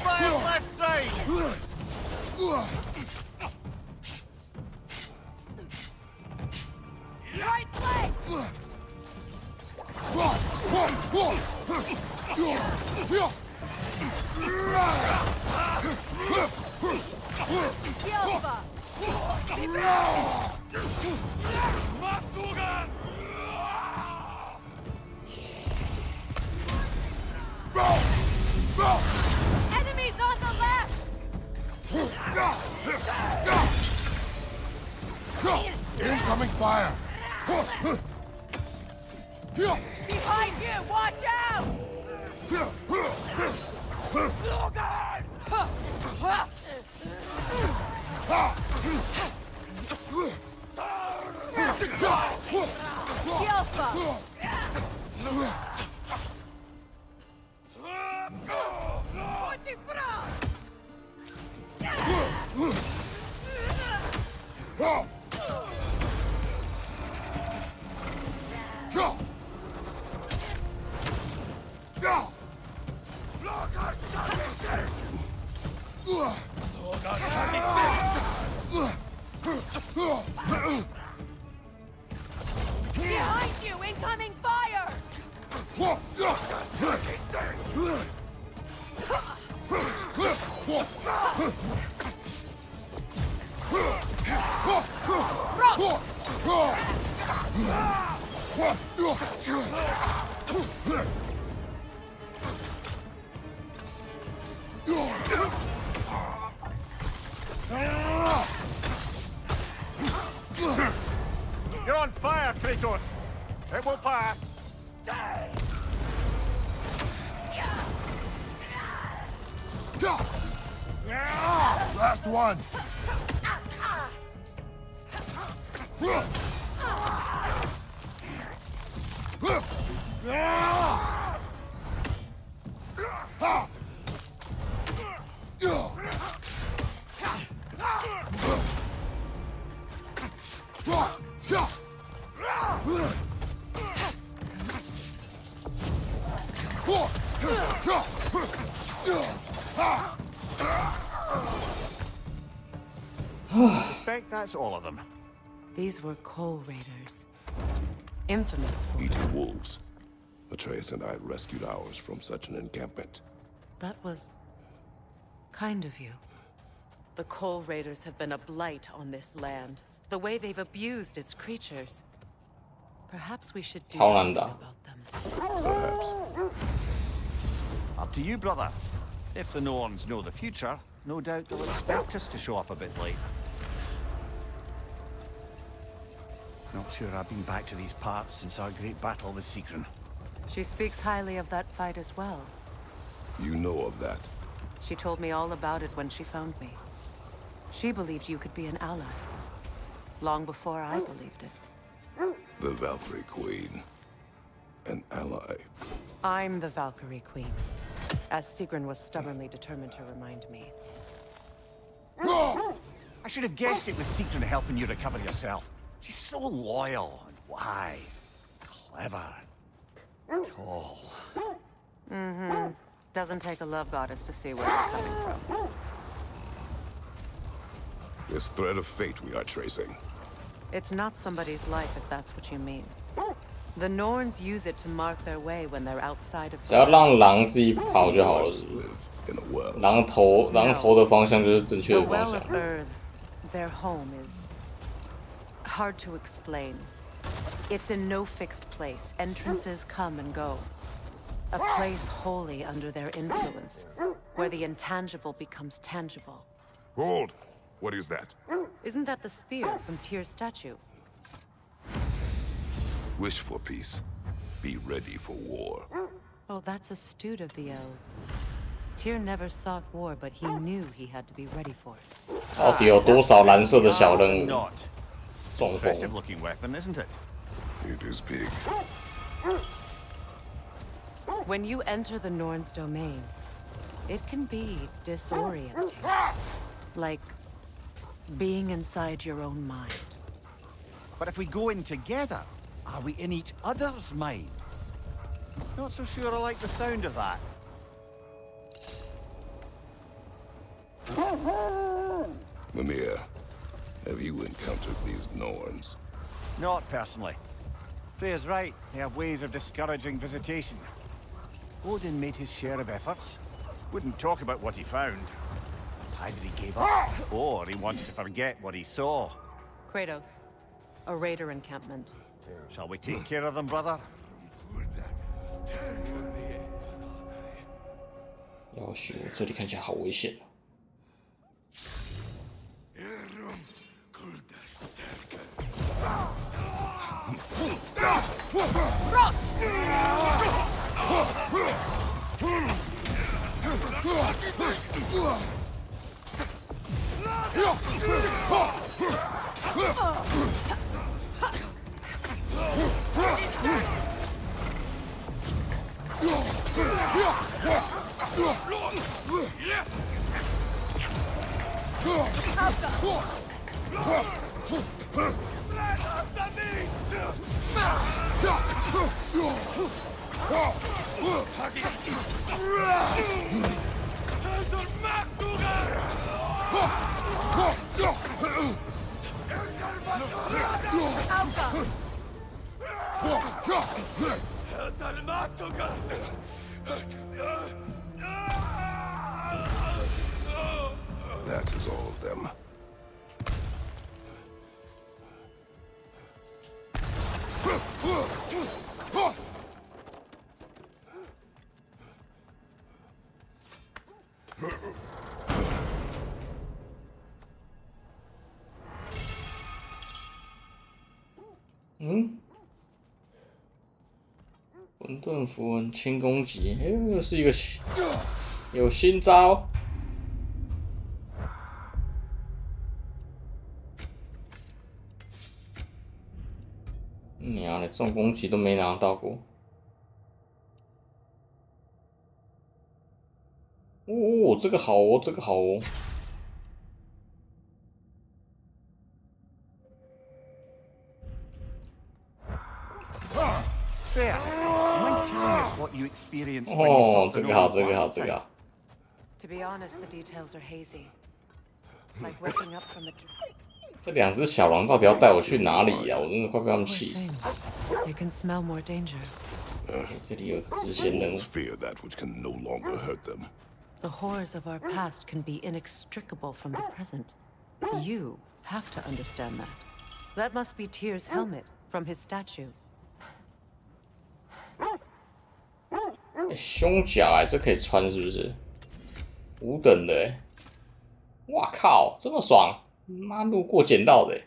Fire left side! Right leg! Yelpa! Enemies on the left! Incoming fire! Behind you! Watch out! Yelpa! You're on fire, Kratos! It will pass! Last one! I suspect that's all of them. These were Coal Raiders. Infamous for Eating wolves. Atreus and I rescued ours from such an encampment. That was kind of you. The Coal Raiders have been a blight on this land. The way they've abused its creatures. Perhaps we should do something about them. Perhaps. Up to you, brother. If the Norns know the future, no doubt they'll expect us to show up a bit late. Not sure I've been back to these parts since our great battle with Sigrun. She speaks highly of that fight as well. You know of that. She told me all about it when she found me. She believed you could be an ally. Long before I believed it. The Valkyrie Queen. An ally. I'm the Valkyrie Queen. As Sigrun was stubbornly determined to remind me. I should have guessed it was Sigrun helping you recover yourself. She's so loyal and wise, clever, tall. Mm-hmm. Doesn't take a love goddess to see where you're coming from. This thread of fate we are tracing. It's not somebody's life, if that's what you mean. The Norns use it to mark their way when they're outside of. 只要让狼自己跑就好了，是不是？狼头的方向就是正确的 The 方 Well 向。 of Earth, their home is hard to explain. It's in no fixed place. Entrances come and go. A place wholly under their influence, where the intangible becomes tangible. Hold! What is that? Isn't that the spear from Tyr's statue? Wish for peace. Be ready for war. Oh, that's astute of the elves. Tyr never sought war, but he knew he had to be ready for it. 到底有多少蓝色的小任务？ Not. 中风。 Impressive looking weapon, isn't it? It is big. When you enter the Norn's domain, it can be disorienting. Like being inside your own mind. But if we go in together, are we in each other's minds? Not so sure I like the sound of that. Mimir, have you encountered these Norns? Not personally. Freya's right. They have ways of discouraging visitation. Odin made his share of efforts. Wouldn't talk about what he found. Either he gave up, or he wanted to forget what he saw. Kratos, a raider encampment. Shall we take care of them, brother? 要许这里看起来好危险。 Alka! That is all of them.混沌符文轻攻击，又是一个有新招。娘的，重攻击都没拿到过。哦，这个好哦，这个好哦。There. Mind telling us what you experienced when you 哦， saw 这 the 个好， road 这个 last 好，这 time? 个好。 To be honest, the details are hazy. Like waking up from a dream. 这两只小狼到底要带我去哪里呀、我真的快被他们气死。 They can smell more danger. 这里有个支线任务。 Fear that which can no longer hurt them. The horrors of our past can be inextricable from the present. You have to understand that. That must be Tyr's helmet from his statue. 胸甲哎，这可以穿是不是？5等的哎，哇靠，这么爽！妈，路过捡到的哎。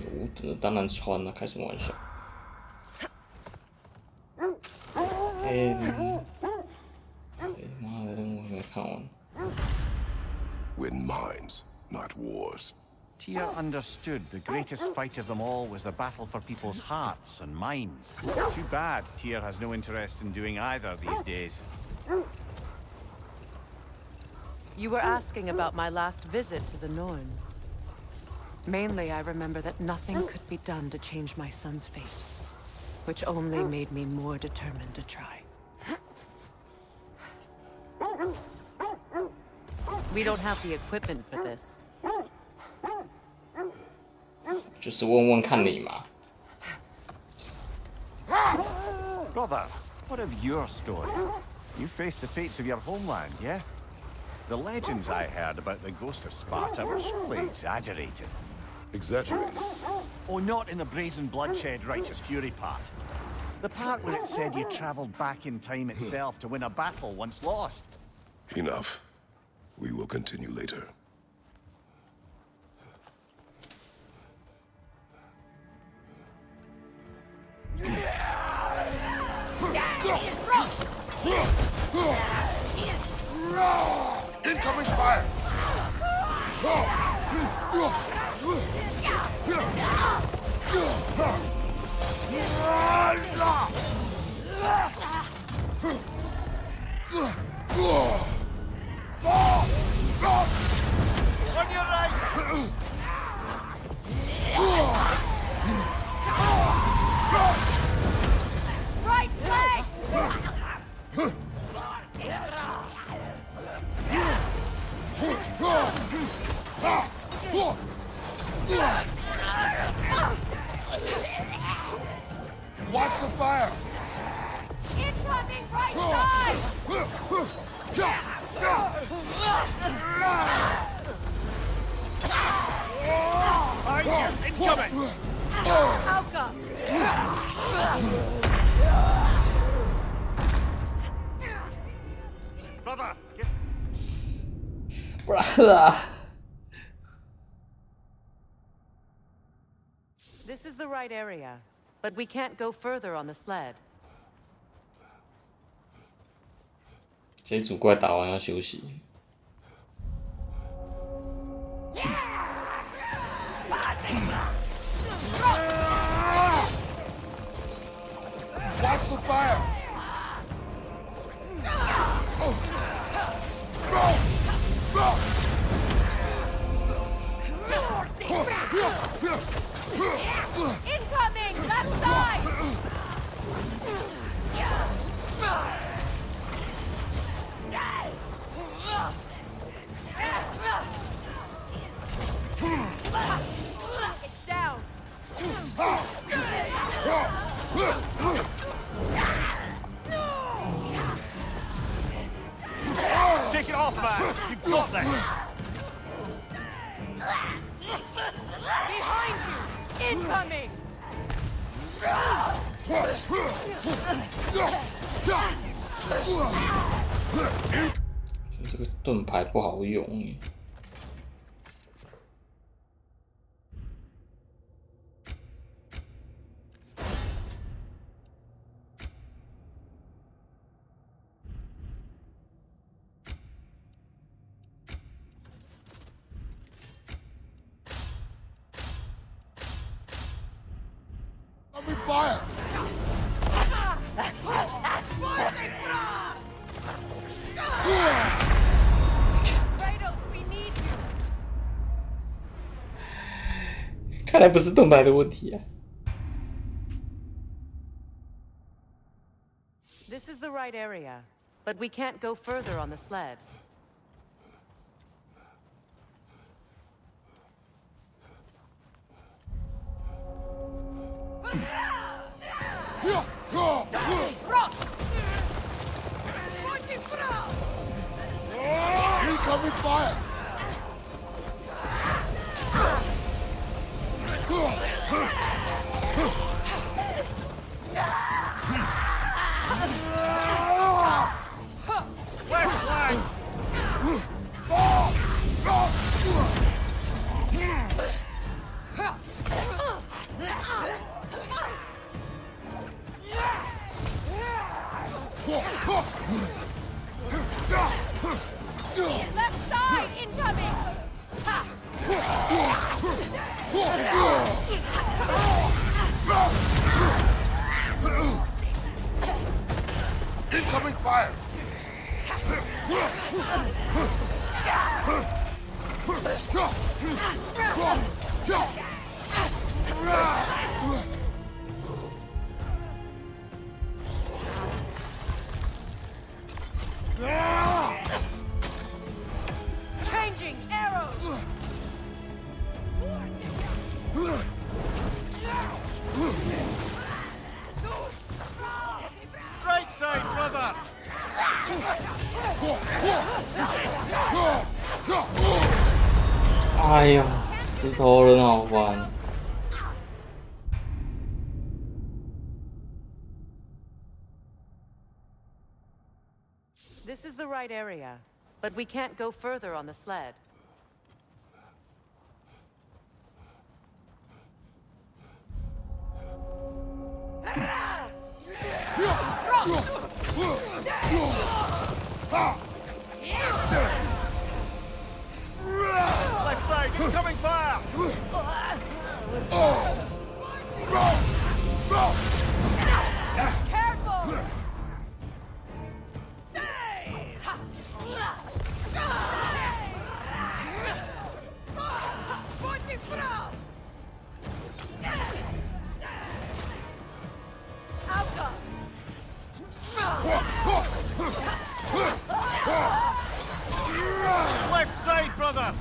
有5等的当然穿了，开什么玩笑？哎，妈的，任务还没看完。 Win minds, not wars. Tyr understood the greatest fight of them all was the battle for people's hearts and minds. Too bad Tyr has no interest in doing either these days. You were asking about my last visit to the Norns. Mainly, I remember that nothing could be done to change my son's fate, which only made me more determined to try. We don't have the equipment for this. 就是问问看你嘛。 Brother, what of your story? You faced the fates of your homeland, yeah? The legends I heard about the ghost of Sparta were surely exaggerated. Exaggerated? Oh, not in the brazen bloodshed righteous fury part. The part where it said you traveled back in time itself to win a battle once lost. Enough. We will continue later. Incoming fire! On your right! Right flank! Watch the fire! Incoming right side! Incoming! Alka! Brother! Brother! This is the right area, but we can't go further on the sled. 这组怪打完要休息。 Watch the fire! Incoming! Left side! Incoming! 这个盾牌不好用耶。Open fire! Kratos, we need you! 看来不是盾牌的问题啊。This is the right area, but we can't go further on the sled. Incoming fire! Left side incoming! Incoming fire! Changing arrows! Right side, brother! 哎呦，石头人好烦。This is the right area, but we can't go further on the sled. Left side, incoming fire! Careful! Left side, brother!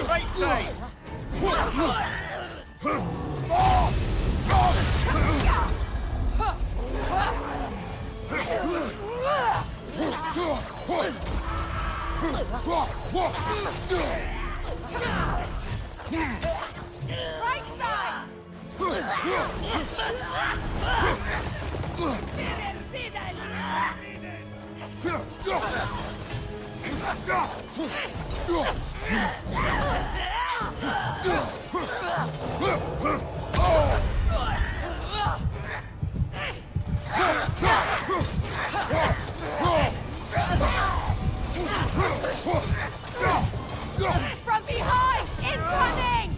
Right side! Right side! From behind! Incoming!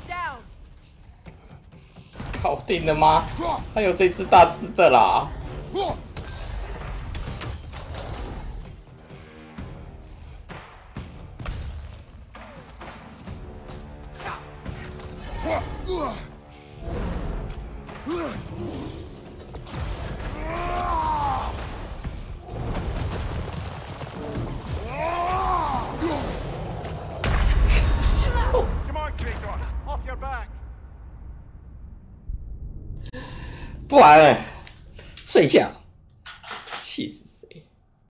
Down! 搞定了吗？还有这只大只的啦。不玩了，睡觉，气死谁！